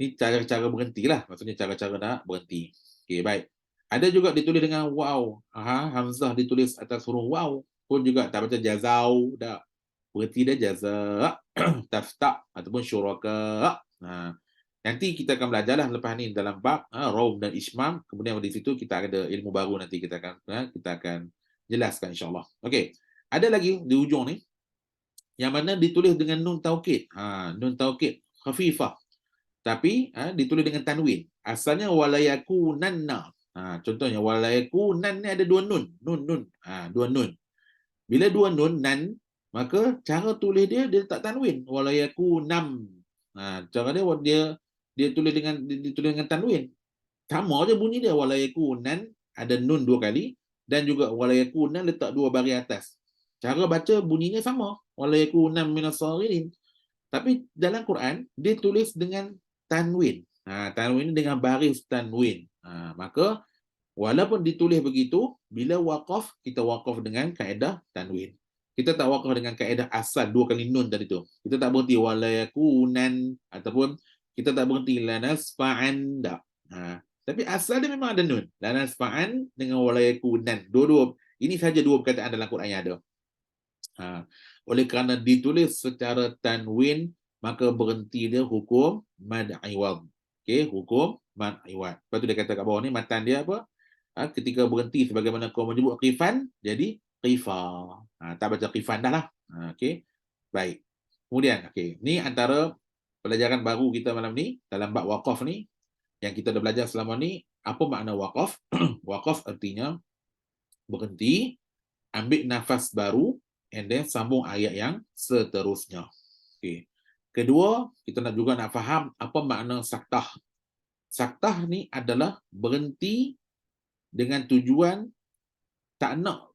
Ini cara-cara berhentilah. Maksudnya cara-cara nak berhenti. Okey, baik. Ada juga ditulis dengan waw. Hamzah ditulis atas huruf waw. Pun juga tak baca jazau. Tak. Berhenti dia jaza. Taftaq ataupun syuraka. Nanti kita akan belajar lah lepas ni dalam bab raum dan ismam. Kemudian di situ kita ada ilmu baru nanti kita akan jelaskan insyaAllah. Okey. Ada lagi di ujung ni yang mana ditulis dengan nun taukid. Nun taukid khafifah. Tapi ditulis dengan tanwin. Asalnya walayakunanna. Contohnya walayakunan ni ada dua nun. Nun. Dua nun. Bila dua nun nan, maka cara tulis dia tak tanwin. Walayakunam. Cara dia tulis dengan tanwin. Sama je bunyi dia walayakunan ada nun dua kali dan juga walayakunan letak dua baris atas. Cara baca bunyinya sama. Walayakunam minasaghirin. Tapi dalam Quran dia tulis dengan tanwin. Tanwin ini dengan baris tanwin. Maka walaupun ditulis begitu, bila waqaf kita waqaf dengan kaedah tanwin. Kita tak waqaf dengan kaedah asal dua kali nun tadi tu. Kita tak berhenti walayakunan ataupun kita tak berhenti lanasfa'an dak. Tapi asal dia memang ada nun. Lanasfa'an dengan walayakunan. Dua-dua. Ini saja dua perkataan dalam Quran yang ada. Oleh kerana ditulis secara tanwin, maka berhenti dia hukum mad iwad. Okey, hukum mad iwad. Lepas tu dia kata kat bawah ni matan dia apa? Ketika berhenti sebagaimana kau menyebut qifan, jadi qifa. Tak baca qifan dah lah. Okey. Baik. Kemudian, okey, ni antara pelajaran baru kita malam ni dalam bab waqaf ni yang kita dah belajar selama ni. Apa makna waqaf? Waqaf artinya berhenti, ambil nafas baru, and then sambung ayat yang seterusnya. Okay. Kedua, kita juga nak faham apa makna saktah. Saktah ni adalah berhenti dengan tujuan tak nak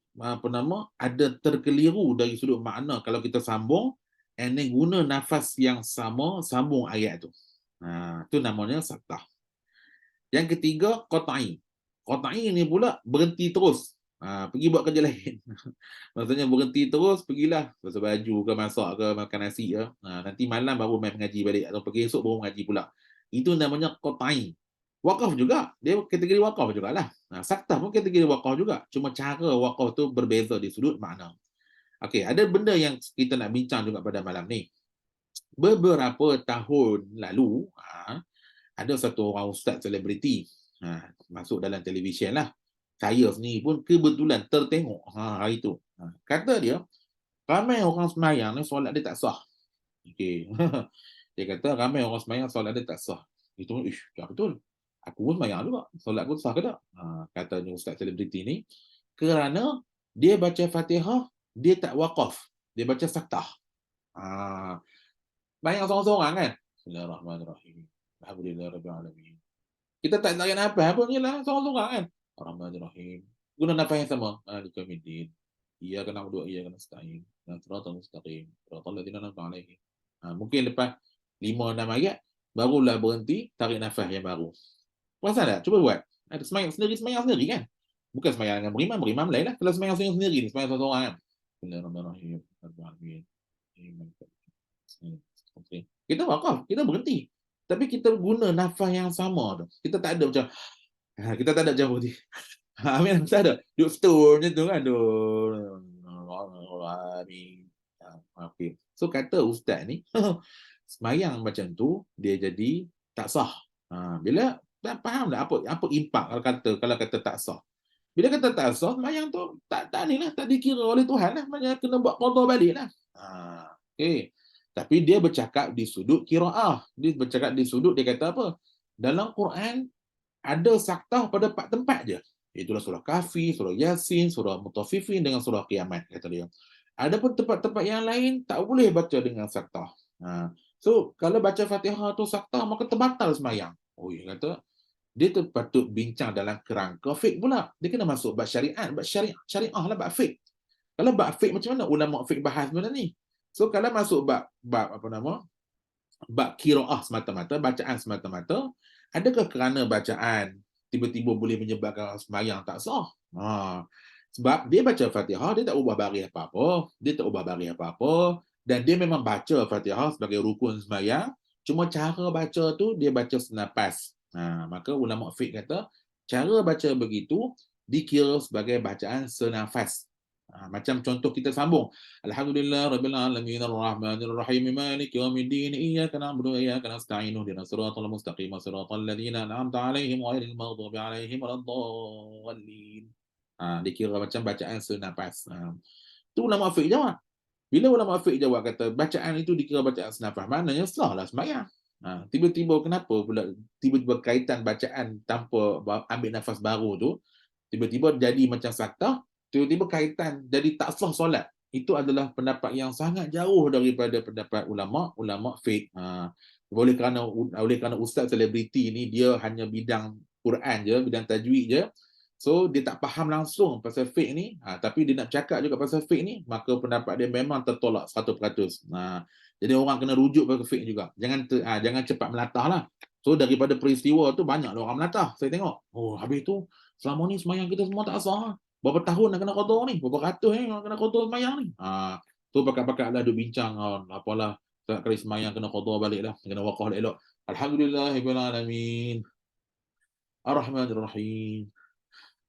ada terkeliru dari sudut makna kalau kita sambung and then guna nafas yang sama sambung ayat tu. Itu namanya saktah. Yang ketiga, qat'i. Qat'i ni pula berhenti terus. Pergi buat kerja lain. Maksudnya berhenti terus, pergilah basuh baju ke, masak ke, makan nasi ke. Nanti malam baru main mengaji balik atau pergi esok baru mengaji pula. Itu namanya qat'i. Wakaf juga, dia kategori wakaf jugalah. Saktah pun kategori wakaf juga. Cuma cara wakaf tu berbeza di sudut makna. Okey, ada benda yang kita nak bincang juga pada malam ni. Beberapa tahun lalu, ada satu orang ustaz selebriti masuk dalam televisyen lah. Saya sendiri pun kebetulan tertengok hari itu. Kata dia, ramai orang semayang ni solat dia tak sah. Okay. Dia kata ramai orang semayang solat dia tak sah. Itu ya betul. Aku pun semayang juga. Solat aku sah ke tak? Katanya ustaz selebriti ni. Kerana dia baca Fatihah, dia tak waqaf. Dia baca saktah. Banyak seorang-seorang kan. Bismillahirrahmanirrahim. Alhamdulillahirrahmanirrahim. Kita tak tarik nafas pun jelah seorang-seorang kan. Ar-Rahmanir-Rahim. Guna nafas yang sama. Maliki yaumiddin. Iyyaka na'budu wa iyyaka nasta'in. Shiratal mustaqim. Shiratal ladzina an'amta 'alaihim. Mungkin lepas 5-6 ayat barulah berhenti tarik nafas yang baru. Perasan tak? Cuba buat. Ada semayang sendiri kan. Bukan semayang dengan berimam lain lah. Kalau semayang sendiri ni, semayang seorang-seorang kan. Bismillahirrahmanirrahim. Okay. Kita wakaf, kita berhenti. Tapi kita guna nafas yang sama tu. Kita tak ada macam kita tak ada macam berhenti. Amin, tak ada. Duduk betul macam tu kan. Okay. So kata ustaz ni, semayang macam tu dia jadi tak sah. Bila tak faham tak apa impak kalau kata tak sah. Bila kata tak sah, semayang tu tak ni lah, tak dikira oleh Tuhan lah. Maknanya kena buat qada balik lah. Okay. Tapi dia bercakap di sudut qiraah. Dia bercakap di sudut, dia kata apa? Dalam Quran ada saktah pada 4 tempat je. Itulah surah Kahfi, surah Yasin, surah Mutaffifin dengan surah Qiyamat, kata dia. Adapun tempat-tempat yang lain tak boleh baca dengan saktah. So kalau baca Fatihah tu saktah maka terbatal semayang. Oh, dia kata dia tu patut bincang dalam kerangka fiqh pula. Dia kena masuk bab syariat, syariah lah, bab fiqh. Kalau bab fiqh macam mana ulama fiqh bahas benda ni? So kalau masuk bab qiraah semata-mata, bacaan semata-mata, adakah kerana bacaan tiba-tiba boleh menyebabkan sembahyang tak sah? Sebab dia baca Fatihah, dia tak ubah baris apa-apa, dan dia memang baca Fatihah sebagai rukun sembahyang, cuma cara baca tu dia baca senapas. Maka ulama fiqh kata cara baca begitu dikira sebagai bacaan senafas. Macam contoh kita sambung. Alhamdulillah rabbil alamin arrahmanir rahim maliki yaumiddin iyyaka na'budu wa iyyaka nasta'in ihdinas siratal mustaqim siratal ladzina an'amta 'alaihim ghairil maghdubi 'alaihim waladdallin. Dikira macam bacaan senafas. Tu ulama fiqh jawab. Bila ulama fiqh jawab kata bacaan itu dikira bacaan senafas, maknanya sahlah sembahyang. Tiba-tiba kenapa pula tiba-tiba kaitan bacaan tanpa ambil nafas baru tu tiba-tiba jadi macam saktah, tiba-tiba kaitan jadi tak sah solat. Itu adalah pendapat yang sangat jauh daripada pendapat ulama fiqh. Oleh kerana ustaz selebriti ni dia hanya bidang Quran je, bidang tajwid je. So dia tak faham langsung pasal fiqh ni, tapi dia nak cakap juga pasal fiqh ni, maka pendapat dia memang tertolak 100%. Jadi orang kena rujuk pada fiqh juga. Jangan cepat melatah lah. So daripada peristiwa tu banyaklah orang melatah. Saya tengok, habis tu selama ni semayang kita semua tak sah. Berapa tahun nak kena qada ni? Berapa ratus nak kena qada semayang ni? Tu pakat-pakat lah duk bincang, apalah setiap kali semayang kena qada balik lah, kena waqaf elok. Alhamdulillahirabbil alamin. Ar-Rahmanir-Rahim.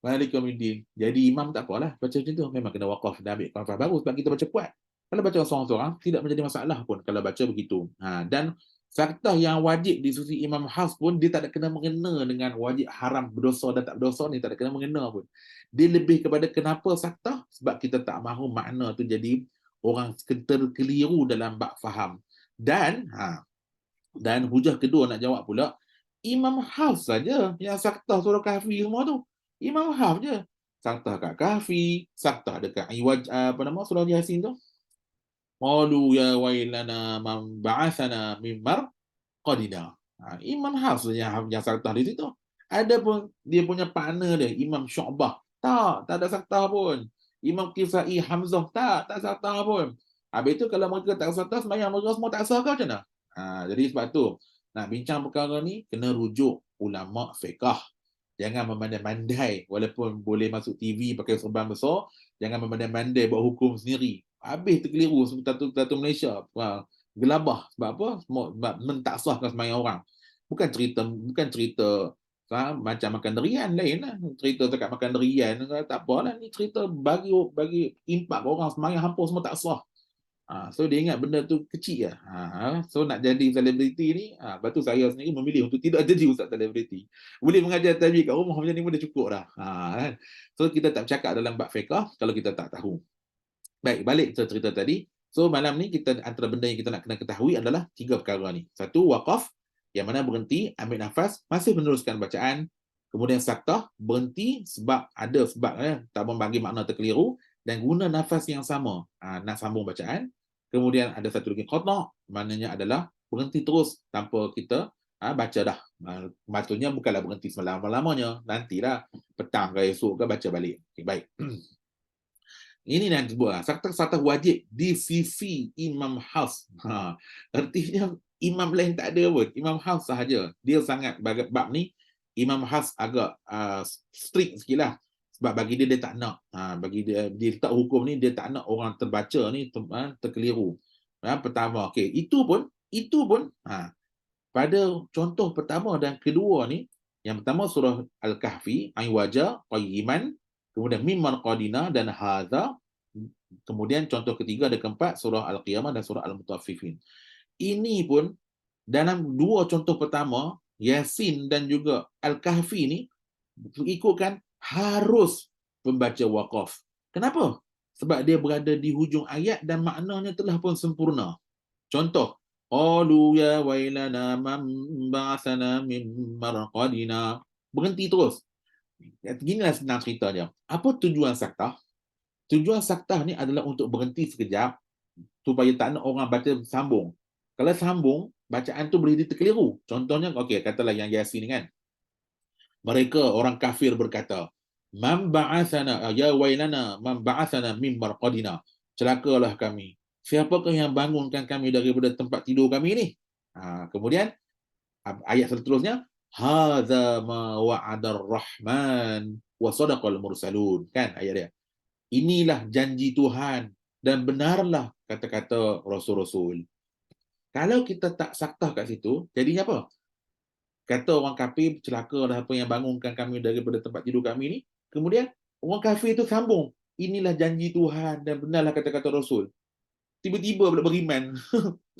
Maliki yaumiddin. Jadi imam tak apalah baca macam tu, memang kena waqaf dan ambil nafas baru sebab kita baca kuat. Kalau baca seorang-seorang tidak menjadi masalah pun kalau baca begitu. Dan saktah yang wajib di sisi Imam Hafs pun dia tak ada kena mengena dengan wajib haram berdosa dan tak berdosa ni, tak ada kena mengena pun. Dia lebih kepada kenapa saktah? Sebab kita tak mahu makna tu jadi orang terkeliru dalam bab faham. Dan hujah kedua nak jawab pula, Imam Hafs saja yang saktah surah Kahfi semua tu. Imam Hafs je. Saktah kat Kahfi, saktah dekat surah Yasin tu. Qalu ya wailana man ba'athana min marqadina. Imam Hafs yang saktah di situ. Ada pun dia punya partner dia Imam Syu'bah. Tak ada saktah pun. Imam Kisai Hamzah tak saktah pun. Habis tu kalau mereka tak saktah, sembahyang mereka semua tak sah ke macam mana? Jadi sebab tu nak bincang perkara ni kena rujuk ulama fiqh. Jangan memandai-mandai, walaupun boleh masuk TV pakai serban besar, jangan memandai-mandai buat hukum sendiri. Habis terkeliru satu Malaysia. Gelabah sebab apa? Sebab mentaksahkan sembahyang orang. Bukan cerita macam makan durian lain lah. Cerita dekat makan durian tak apalah, ni cerita bagi impak orang sembahyang hampir semua tak sah. So dia ingat benda tu kecil lah. So nak jadi selebriti ni, lepas tu saya sendiri memilih untuk tidak jadi ustaz selebriti. Boleh mengajar tajwid kat rumah macam ni pun dah cukup dah. So kita tak bercakap dalam bab fiqh kalau kita tak tahu. Baik, balik ke cerita tadi. So malam ni kita antara benda yang kita nak kena ketahui adalah 3 perkara ni. Satu, waqaf, yang mana berhenti, ambil nafas, masih meneruskan bacaan. Kemudian saktah, berhenti sebab ada sebab tak membagi makna terkeliru, dan guna nafas yang sama nak sambung bacaan. Kemudian ada satu lagi qata', maknanya adalah berhenti terus tanpa kita baca dah. Maksudnya bukanlah berhenti selama-lamanya, nantilah petang ke esok ke baca balik. Okay, baik. Ini yang disebut saktah-saktah wajib di sisi Imam Hafs. Artinya imam lain tak ada pun, Imam Hafs sahaja. Dia sangat bab ni Imam Hafs agak strict sikitlah. Sebab bagi dia tak nak, bagi dia letak hukum ni, dia tak nak orang terbaca ni terkeliru. Pertama, okey, itu pun pada contoh pertama dan kedua ni, yang pertama surah Al-Kahfi, Ain Wajah, Qayyiman, kemudian Mim Marqadina dan Hadza, kemudian contoh ketiga dan keempat surah Al-Qiyamah dan surah Al-Mutaffifin. Ini pun dalam dua contoh pertama, Yasin dan juga Al-Kahfi ni ikutkan harus membaca waqaf. Kenapa? Sebab dia berada di hujung ayat dan maknanya telah pun sempurna. Contoh, qalu ya wailana man ba'athana min marqadina. Berhenti terus. Ginilah senang cerita dia. Apa tujuan saktah? Tujuan saktah ni adalah untuk berhenti sekejap supaya tak nak orang baca sambung. Kalau sambung, bacaan tu boleh terkeliru. Contohnya, okey, katalah yang Yasin ni kan. Mereka orang kafir berkata, "Man ba'athana ya wailana man ba'athana min marqadina." Celakalah kami. Siapakah yang bangunkan kami daripada tempat tidur kami ni? Kemudian ayat seterusnya, "Hadza ma wa'adar rahman wa sadaqal mursalun." Kan ayat dia. Inilah janji Tuhan dan benarlah kata-kata rasul-rasul. Kalau kita tak saktah kat situ, jadinya apa? Kata orang kafir, celakalah apa yang bangunkan kami daripada tempat tidur kami ni. Kemudian orang kafir itu sambung, inilah janji Tuhan dan benarlah kata-kata Rasul. Tiba-tiba pula beriman.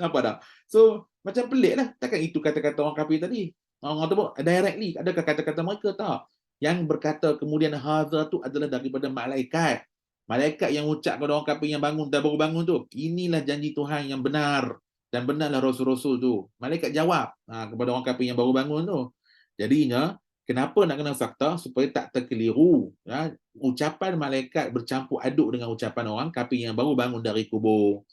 Apa dah? So, macam pelik lah. Takkan itu kata-kata orang kafir tadi? Orang tu directly, adakah kata-kata mereka? Tak. Yang berkata kemudian hadza tu adalah daripada malaikat. Malaikat yang ucap kepada orang kafir yang bangun dan baru bangun tu, inilah janji Tuhan yang benar. Dan benarlah rasul-rasul tu. Malaikat jawab kepada orang kafir yang baru bangun tu. Jadinya, kenapa nak kena saktah? Supaya tak terkeliru. Ucapan malaikat bercampur aduk dengan ucapan orang kafir yang baru bangun dari kubur.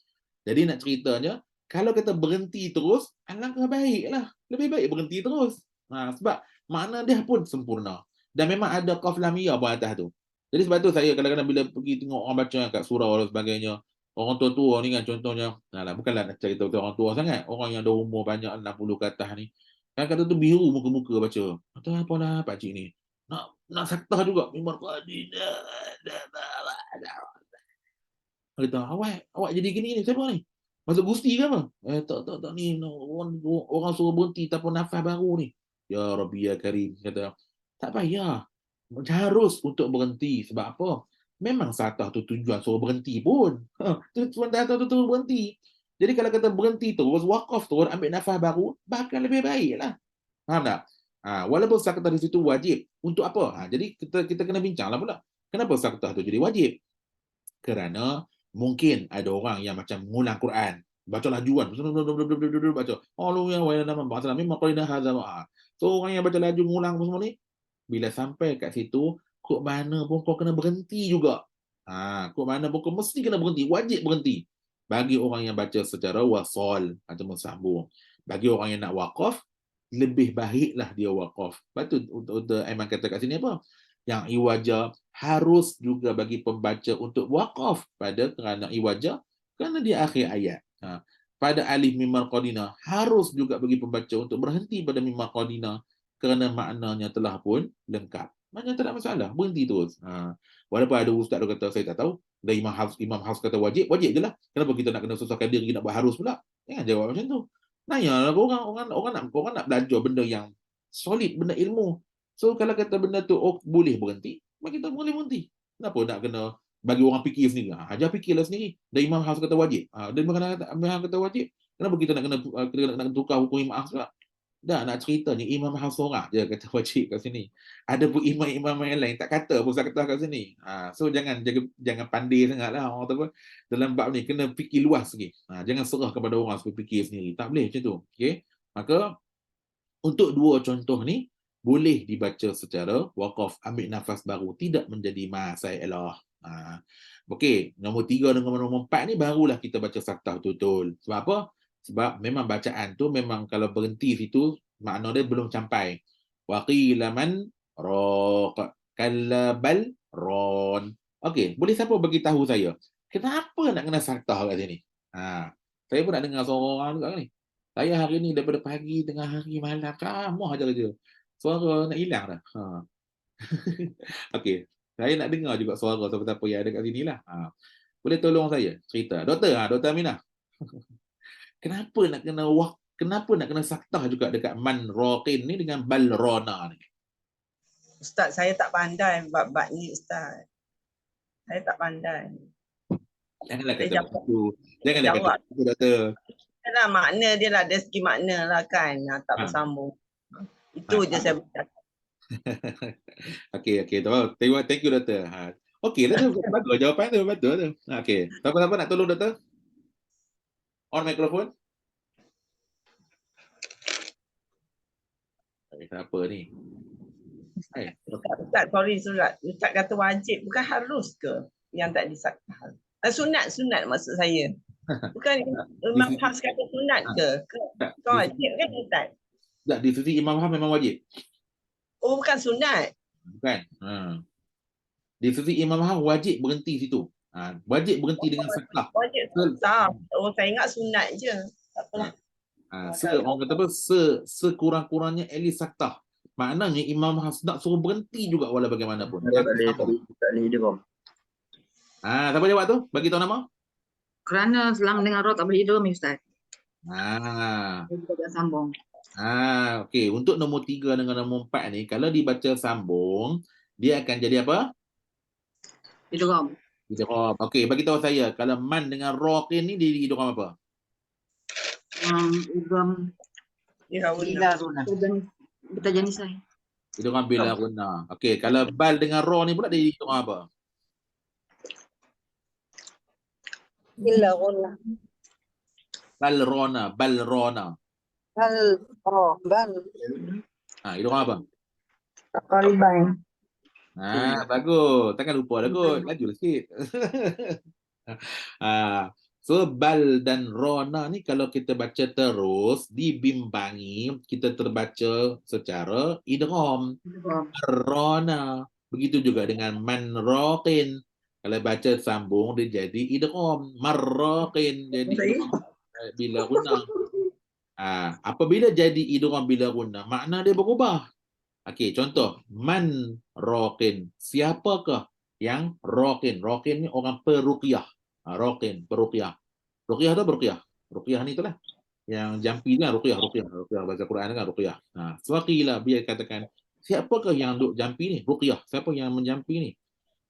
Jadi nak ceritanya, kalau kita berhenti terus, alangkah baiklah. Lebih baik berhenti terus. Sebab makna dia pun sempurna. Dan memang ada qaf lam ya pun atas tu. Jadi sebab tu saya kadang-kadang bila pergi tengok orang baca kat surau dan sebagainya, orang tua-tua ni kan contohnya, bukanlah nak cerita orang tua sangat, orang yang dah umur banyak 60 ke atas ni, kan kata tu biru muka-muka baca. Kata apalah pak cik ni. Nak saktah juga. Memang kata, awak jadi gini ni, siapa ni? Masuk Gusti ke apa? Tak ni orang suruh berhenti tanpa nafas baru ni. Ya Rabbi ya Karim, kata. Tak payah. Harus untuk berhenti. Sebab apa? Memang saktah tu tujuan suruh berhenti pun. Tujuan saktah tu berhenti. Jadi kalau kata berhenti terus, wakaf terus, ambil nafas baru, bahkan lebih baik lah. Faham tak? Walaupun saktah di situ wajib. Untuk apa? Jadi kita kena bincang lah pula. Kenapa saktah tu jadi wajib? Kerana mungkin ada orang yang macam mengulang Quran, baca lajuan, baca, Allah ya wa nama ba'athana min maqalina hadza. So orang yang baca laju mengulang semua ni, bila sampai kat situ, kok mana pun kau kena berhenti juga. Kok mana pun kau mesti kena berhenti, wajib berhenti. Bagi orang yang baca secara wasal atau sambung. Bagi orang yang nak waqaf, lebih baiklah dia waqaf. Patut untuk Aiman kata kat sini apa? Yang iwaja harus juga bagi pembaca untuk waqaf pada kerana iwaja kerana di akhir ayat. Pada alif mim marqadina harus juga bagi pembaca untuk berhenti pada mim marqadina kerana maknanya telah pun lengkap. Maknanya tak ada masalah, berhenti terus. Walaupun ada ustaz yang kata saya tak tahu, dan Imam Hafs kata wajib je lah. Kenapa kita nak kena susahkan diri nak buat harus pula? Jangan jawab macam tu. Nanyalah orang nak belajar benda yang solid, benda ilmu. So kalau kata benda tu boleh berhenti, maka kita boleh berhenti. Kenapa nak kena bagi orang fikir sendiri? Ajar fikirlah sendiri. Dan Imam Hafs kata wajib. Dan Imam Hafs kata wajib. Kenapa kita nak tukar hukum Imam Hafs pula? Dah nak ceritanya Imam Hafs seorang je kata wajib kat sini. Ada pun imam-imam yang lain tak kata pun saya kata kat sini. So jangan pandai sangatlah orang tu dalam bab ni, kena fikir luas sikit. Jangan serah kepada orang supaya fikir sendiri. Tak boleh macam tu. Okey. Maka untuk dua contoh ni boleh dibaca secara waqaf, ambil nafas baru, tidak menjadi masalah. Okey, nombor 3 dengan nombor 4 ni barulah kita baca saktah betul-betul. Sebab apa? Sebab memang bacaan tu memang kalau berhenti situ makna dia belum sampai. Wa qila man raq kalla bal ron. Okey, boleh siapa bagi tahu saya, kenapa nak kena saktah kat sini? Saya pun nak dengar suara orang juga ni. Saya hari ni daripada pagi, tengah hari, malam, kamah aja kerja. Suara nak hilang dah. Okey, saya nak dengar juga suara siapa-siapa yang ada kat sini lah. Boleh tolong saya cerita. Doktor Aminah. Kenapa nak kena saktah juga dekat man raqin ni dengan bal rona ni? Ustaz, saya tak pandai bab ni Ustaz. Saya tak pandai. Janganlah Saya kata jawab. begitu. Janganlah kata begitu, doktor. Yalah, makna dia lah, dari segi makna lah kan. Tak bersambung. Itu je saya bercakap. Okey, thank you doktor. Okey lah tu, bagus jawapan tu, betul tu. Okey, siapa-siapa nak tolong doktor? On mikrofon. Siapa ni? Ustaz, sorry surat. Ustaz kata wajib, bukan harus ke yang tak disaktah? Sunat maksud saya. Bukan Imam Hafs kata sunat ke? Wajib kan Ustaz? Tak, di sisi Imam Hafs memang wajib. Oh, bukan sunat. Bukan. Di sisi Imam Hafs wajib berhenti situ. Wajib berhenti dengan saktah. Wajib saktah. Oh, saya ingat sunat je. Tak apalah. Orang kata apa? Sekurang-kurangnya at least saktah. Maknanya Imam Hafs nak suruh berhenti juga walau bagaimanapun. Tak boleh idgham. Siapa jawab tu? Bagi tahu nama. Kerana selang dengan roh tak boleh idgham, Ustaz. Dia tidak sambung. Okey, untuk nombor 3 dengan nombor 4 ni, kalau dibaca sambung, dia akan jadi apa? Idgham. Idgham. Okey, bagi tahu saya, kalau man dengan raqin ni dia idgham apa? Idgham bila runa. Kita jenis saya. Idgham bila runa. Okey, kalau bal dengan ra ni pula dia idgham apa? Bila rona. Bal rona. Bal. Idgham apa? Qariban. Bagus. Takkan lupa dah kot. Lajulah sikit. So bal dan rona ni kalau kita baca terus dibimbangi, kita terbaca secara idgham. Rona. Begitu juga dengan man raqin. Kalau baca sambung dia jadi idgham. Marraqin jadi idgham bila guna. Apabila jadi idgham bila guna, makna dia berubah. Okey, contoh man raqin. Siapakah yang raqin? Raqin ni orang peruqyah. Raqin, peruqyah. Ruqyah tu beruqyah. Ruqyah ni itulah. Yang jampi ni ruqyah baca Quran kan ruqyah. Suaqila biar katakan siapakah yang duk jampi ni? Ruqyah. Siapa yang menjampi ni?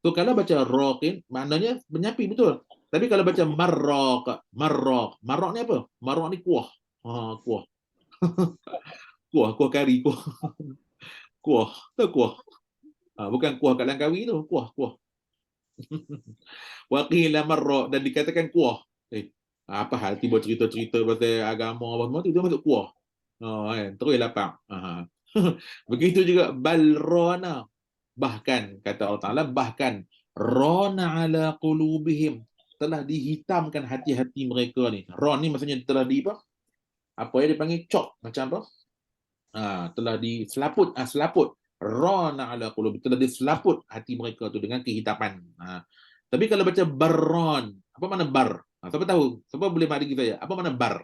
So kalau baca raqin maknanya menyapi betul. Tapi kalau baca marraq ni apa? Marraq ni kuah. Kuah. kuah kari, kuah. Kuah. Tahu kuah? Bukan kuah kat Langkawi tu, kuah. Waqila marraq dan dikatakan kuah. Apa hal tiba cerita-cerita pasal agama apa semua tu dia masuk kuah. Terus lapang. Begitu juga balrona. Bahkan kata Allah Taala bahkan rona ala qulubihim, telah dihitamkan hati-hati mereka ni. Ron ni maksudnya telah di apa yang dipanggil cop macam apa? Telah diselaput, selaput. Rona ala qulubihim, telah diselaput hati mereka tu dengan kehitaman. Tapi kalau baca barron, apa makna bar? Siapa tahu? Siapa boleh bagi saya? Apa makna bar?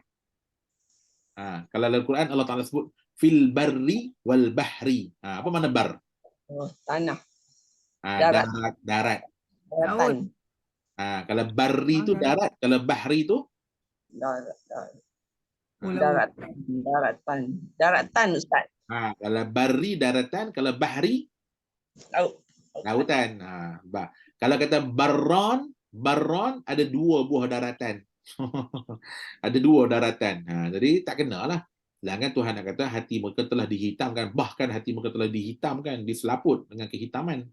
Kalau dalam Quran Allah Taala sebut fil barri wal bahri. Apa makna bar? Tanah. Darat. Daratan. Kalau barri itu darat, kalau bahri itu daratan Ustaz. Kalau barri daratan, kalau bahri lautan. Kalau kata barron ada 2 buah daratan. Ada 2 daratan. Jadi tak kenalah. Sedangkan Tuhan nak kata hati mereka telah dihitamkan, bahkan hati mereka telah dihitamkan, diselaput dengan kehitaman.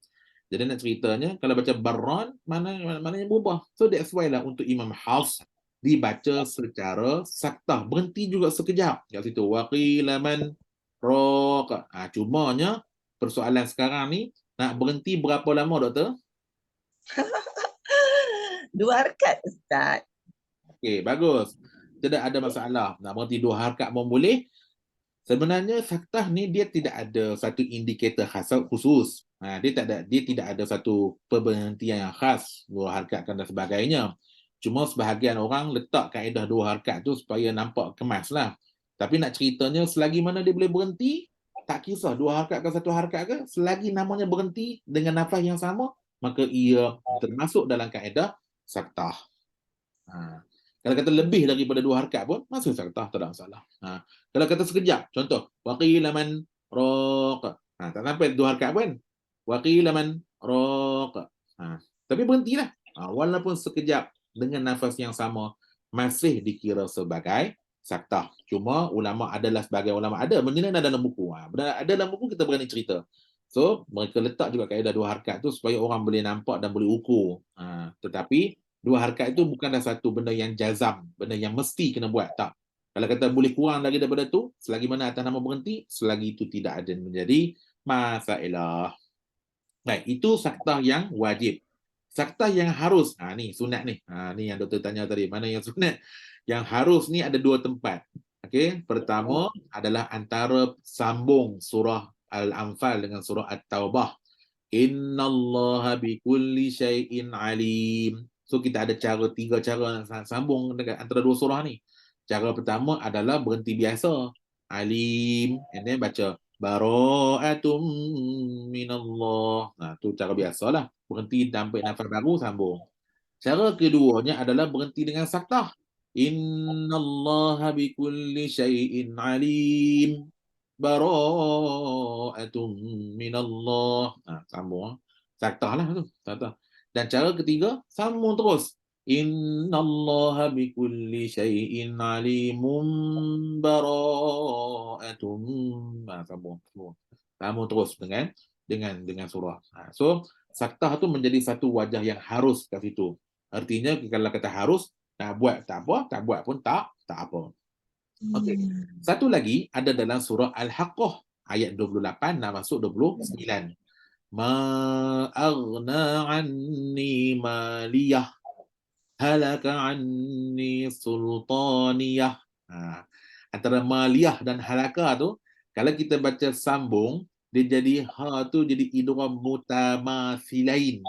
Jadi nak ceritanya kalau baca barran maknanya berubah. So that's why lah untuk Imam Hafs dibaca secara saktah, berhenti juga sekejap kat situ. Waqila man raq. Cumanya persoalan sekarang ni nak berhenti berapa lama doktor? 2 harakat Ustaz. Okey, bagus. Tidak ada masalah. Nak berhenti 2 harakat pun boleh. Sebenarnya saktah ni dia tidak ada satu indikator khas khusus. Dia tidak ada satu perberhentian yang khas, 2 harakat dan sebagainya. Cuma sebahagian orang letak kaedah 2 harakat tu supaya nampak kemas lah. Tapi nak ceritanya selagi mana dia boleh berhenti, tak kisah 2 harakat ke 1 harakat ke, selagi namanya berhenti dengan nafas yang sama, maka ia termasuk dalam kaedah saktah. Kalau kata lebih daripada 2 harakat pun masih saktah, tak ada masalah. Kalau kata sekejap, contoh waqila man raq. Tak sampai 2 harakat pun. Waqila man raq. Tapi berhentilah. Walaupun sekejap dengan nafas yang sama masih dikira sebagai saktah. Cuma ulama adalah sebagai ulama ada menilai dalam buku. Ada dalam buku kita berani cerita. So mereka letak juga kaedah 2 harakat tu supaya orang boleh nampak dan boleh ukur. Tetapi 2 harakat itu bukanlah satu benda yang jazam, benda yang mesti kena buat, tak. Kalau kata boleh kurang lagi daripada tu, selagi mana atas nama berhenti, selagi itu tidak ada menjadi masalah. Baik, itu saktah yang wajib. Saktah yang harus, ni sunat ni. Ni yang doktor tanya tadi, mana yang sunat? Yang harus ni ada 2 tempat. Okey, pertama adalah antara sambung surah Al-Anfal dengan surah At-Taubah. Innallaha bikulli syai'in alim. So kita ada 3 cara sambung dekat antara 2 surah ni. Cara pertama adalah berhenti biasa. Alim. And then baca bara'atum minallah. Tu cara biasalah. Berhenti sampai nafas baru sambung. Cara keduanya adalah berhenti dengan saktah. Innallaha bikulli syai'in alim. Bara'atum minallah. Sambung. Saktah lah tu. Saktah. Dan cara ketiga, sambung terus. Innallaha bikulli syai'in alimun bara'atum. Sambung. Sambung terus dengan surah. So, saktah tu menjadi satu wajah yang harus kat situ. Artinya, kalau kata harus, nak buat tak apa, tak buat pun tak apa. Okey. Satu lagi ada dalam surah Al-Haqqah ayat 28 nak masuk 29. Ma aghna anni maliyah halaka anni sultaniyah. Antara maliyah dan halaka tu kalau kita baca sambung dia jadi ha tu jadi idgham mutamathilain.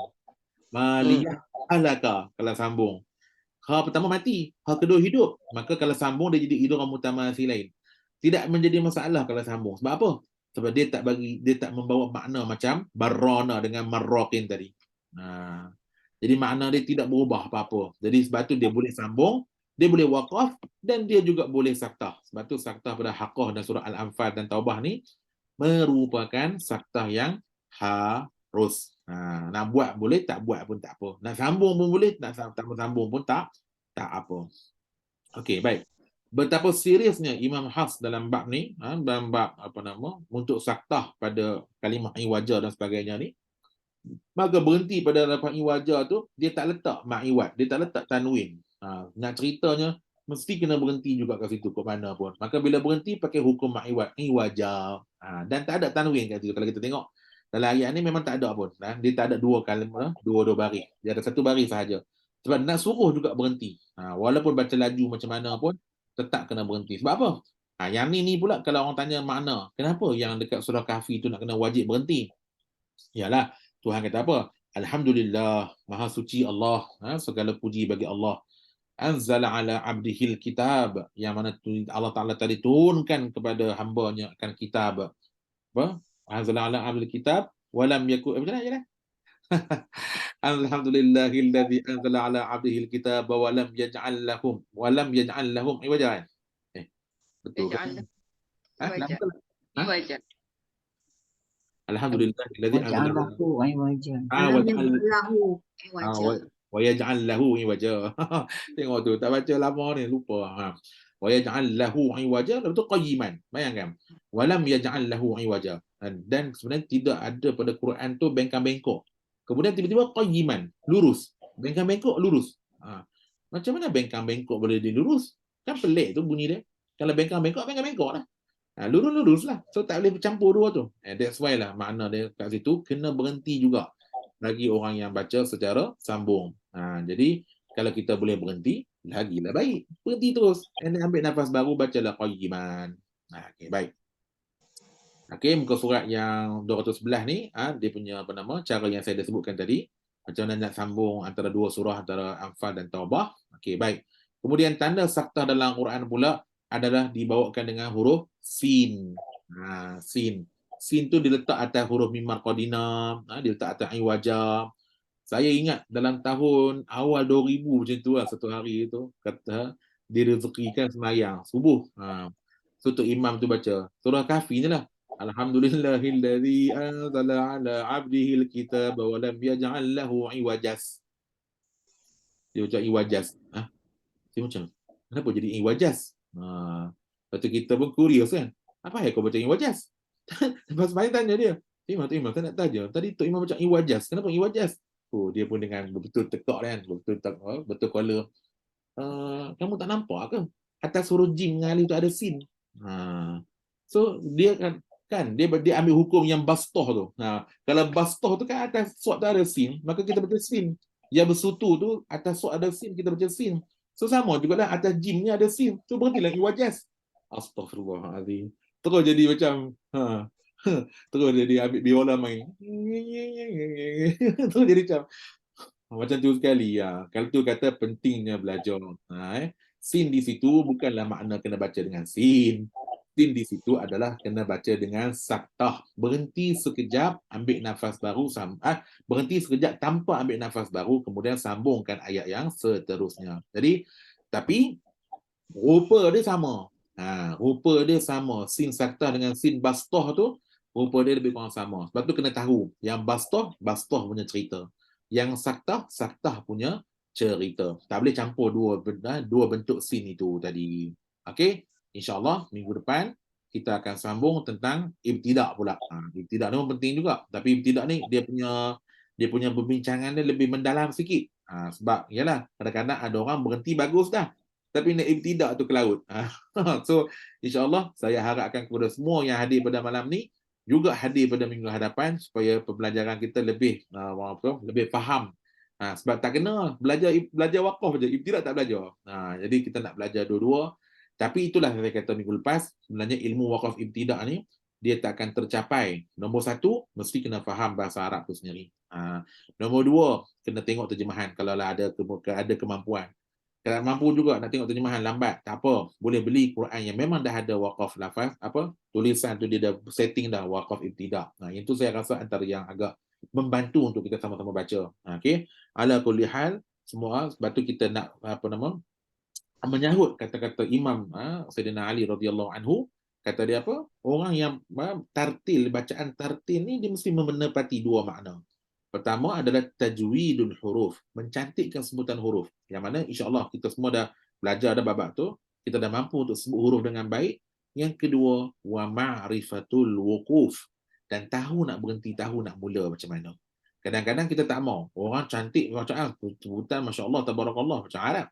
Maliyah halaka kalau sambung. Ha pertama mati, ha kedua hidup. Maka kalau sambung dia jadi idgham mutamathilain. Tidak menjadi masalah kalau sambung. Sebab apa? Sebab dia tak membawa makna macam barrana dengan marraqin tadi. Jadi makna dia tidak berubah apa-apa. Jadi sebab tu dia boleh sambung, dia boleh waqaf dan dia juga boleh saktah. Sebab tu saktah pada Haqqah dan surah Al-Anfal dan Taubah ni merupakan saktah yang harus. Nak buat boleh, tak buat pun tak apa. Nak sambung pun boleh, tak sambung pun tak apa. Okey, baik. Betapa seriusnya Imam Hafs dalam bab ni, dalam bab untuk saktah pada kalimah iwaja dan sebagainya ni, maka berhenti pada lafaz iwaja tu dia tak letak ma'iwat, dia tak letak tanwin. Nak ceritanya mesti kena berhenti juga kat situ ke mana pun. Maka bila berhenti pakai hukum ma'iwat, iwaja. Dan tak ada tanwin kat situ. Kalau kita tengok dalam ayat ni memang tak ada pun. Dia tak ada 2 kalimah, 2 baris. Dia ada 1 baris sahaja. Sebab nak suruh juga berhenti. Walaupun baca laju macam mana pun tetap kena berhenti. Sebab apa? Yang ni pula kalau orang tanya makna, kenapa yang dekat surah Kahfi tu nak kena wajib berhenti? Yalah, Tuhan kata apa? Alhamdulillah, maha suci Allah, segala puji bagi Allah. Anzala ala abdihil kitab, yang mana Allah Ta'ala tadi turunkan kepada hambanya akan kitab. Apa? Anzala ala abdihil kitab, walam yakun, macam mana? Alhamdulillahilladzi anzala ala abdihil kitab walam yaj'al lahum iwaja. Betul. Iwaja. Alhamdulillahilladzi anzala Waja'alahu iwaja. wa yaj'al lahu iwaja. Tengok tu, tak baca lama ni lupa. Wa yaj'al lahu iwaja, betul qayyiman. Bayangkan. Walam yaj'al lahu iwaja. Dan sebenarnya tidak ada pada Quran tu bengkang-bengkok. Kemudian tiba-tiba qayyiman, lurus. Bengkang-bengkok lurus. Macam mana bengkang-bengkok boleh dilurus? Kan pelik tu bunyi dia. Kalau bengkang-bengkok, bengkang-bengkok lah. Lurus-lurus lah. So tak boleh bercampur dua tu. That's why lah makna dia kat situ kena berhenti juga. bagi orang yang baca secara sambung. Jadi kalau kita boleh berhenti, lagilah baik. Berhenti terus. And then ambil nafas baru, bacalah qayyiman. Okay, baik. Okay, muka surat yang 211 ni, dia punya cara yang saya dah sebutkan tadi. Macam mana nak sambung antara dua surah, antara Anfal dan Taubah. Okay, baik. Kemudian tanda saktah dalam Quran pula adalah dibawakan dengan huruf sin. Sin. Sin tu diletak atas huruf mim marqadina, diletak atas ain wajah. Saya ingat dalam tahun awal 2000 macam tu lah, satu hari tu kata direzekikan semayang subuh. So tu imam tu baca surah Kahfi ni lah. Alhamdulillahillazi anzala ala abdihi alkitaba wa lam yaj'al lahu iwajas. Dia baca iwajas. Dia macam, kenapa jadi iwajas? Lepas tu kita pun curious kan. Apa yang kau baca iwajas? Lepas main tanya dia. Imam, saya nak tanya. Tadi tu imam baca iwajas. Kenapa iwajas? Dia pun dengan betul tekak kan. Betul kepala. Kamu tak nampak ke? Atas huruf jim dengan alif tu ada sin. So dia kan dia ambil hukum yang bastoh tu. Kalau bastoh tu kan atas suat tu ada sin, maka kita baca sin. Yang bersutu tu atas suat ada sin, kita baca sin. So sama juga lah atas jim ni ada sin. So berhentilah iwajas. Astaghfirullahalazim. Terus jadi macam terus jadi ambil biola main. Terus jadi macam tu sekali ya. Kalau tu kata pentingnya belajar. Sin di situ bukanlah makna kena baca dengan sin. Sin di situ adalah kena baca dengan saktah. Berhenti sekejap, ambil nafas baru, berhenti sekejap tanpa ambil nafas baru, kemudian sambungkan ayat yang seterusnya. Jadi, tapi rupa dia sama. Rupa dia sama. Sin saktah dengan sin bastoh tu, rupa dia lebih kurang sama. Sebab tu kena tahu. Yang bastoh punya cerita. Yang saktah punya cerita. Tak boleh campur dua bentuk sin itu tadi. Okey? InsyaAllah minggu depan kita akan sambung tentang ibtidak pula. Ibtidak ni pun penting juga. Tapi ibtidak ni dia punya perbincangan dia lebih mendalam sikit. Sebab yalah kadang-kadang ada orang berhenti bagus dah. Tapi nak ibtidak tu ke laut. So insyaAllah saya harapkan kepada semua yang hadir pada malam ni juga hadir pada minggu hadapan supaya pembelajaran kita lebih faham. Sebab tak kena belajar wakaf je, ibtidak tak belajar. Jadi kita nak belajar dua-dua. Tapi itulah saya kata minggu lepas, sebenarnya ilmu wakaf ibtidak ni dia tak akan tercapai. Nombor satu, mesti kena faham bahasa Arab tu sendiri. Nombor dua, kena tengok terjemahan kalau ada kemampuan. Kalau mampu juga nak tengok terjemahan lambat, tak apa. Boleh beli Quran yang memang dah ada wakaf lafaz, tulisan tu dia dah setting dah wakaf ibtidak. Itu saya rasa antara yang agak membantu untuk kita sama-sama baca. Okey. Ala kulli hal, semua sebab tu kita nak menyahut kata-kata Imam Sayyidina Ali radhiyallahu anhu, kata dia apa? Orang yang bacaan tartil ni dia mesti menepati dua makna. Pertama adalah tajwidul huruf, mencantikkan sebutan huruf. Yang mana insya-Allah kita semua dah belajar dah babak tu, kita dah mampu untuk sebut huruf dengan baik. Yang kedua, wa ma'rifatul wuquf, dan tahu nak berhenti, tahu nak mula macam mana. Kadang-kadang kita tak mau. Orang cantik bacaan, sebutan masya-Allah tabarakallah macam Arab.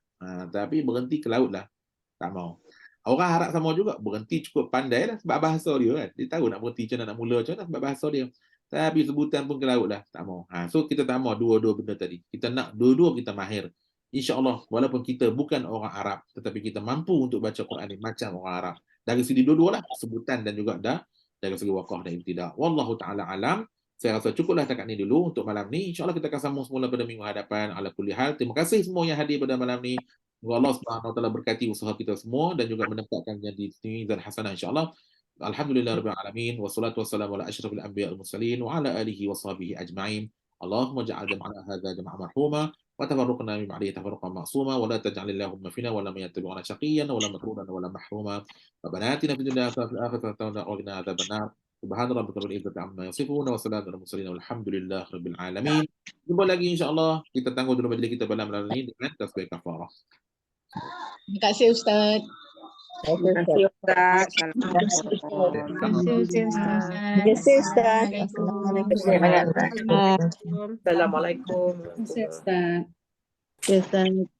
Tapi berhenti ke laut lah. Tak mau. Orang harap sama juga. Berhenti cukup pandai lah sebab bahasa dia kan. Dia tahu nak berhenti macam mana, nak mula macam mana sebab bahasa dia. Tapi sebutan pun ke laut lah. Tak mau. So kita tak mau dua-dua benda tadi. Kita nak dua-dua kita mahir. InsyaAllah walaupun kita bukan orang Arab, tetapi kita mampu untuk baca Quran ni macam orang Arab. Dari segi dua-dua lah. Sebutan dan juga dari segi wakaf dan ibtidak. Wallahu ta'ala alam. Saya rasa cukuplah takat ni dulu untuk malam ni. InsyaAllah kita akan sambung semula pada minggu hadapan. Ala kulli hal. Terima kasih semua yang hadir pada malam ni. Semoga Allah SWT berkati usaha kita semua dan juga menempatkannya di sini dan hasanah insyaAllah. Alhamdulillahirabbil alamin. Wassalatu wassalamu ala asyrafil anbiya wal mursalin wa ala alihi wa sahbihi ajma'in. Allahumma ja'al jam'ana hadza jam'an marhuma wa tafarraqna min ba'dihi tafarruqan ma'suma wa la taj'al Allahumma fina wa lam yattabi'una shaqiyyan wa la matrudan wa la mahruma. Rabbana atina fid dunya hasanatan wa fil akhirati hasanatan wa qina adzabannar. Subhana rabbika rabbil izzati amma yasifun wa salamun alal mursalin walhamdulillahi rabbil alamin. Jumpa lagi insya-Allah. Kita tangguh dulu majlis kita pada malam ini dengan tasbih kafarah. Terima kasih Ustaz. Terima kasih Ustaz. Terima kasih Ustaz. Assalamualaikum. Terima kasih Ustaz. Ustaz.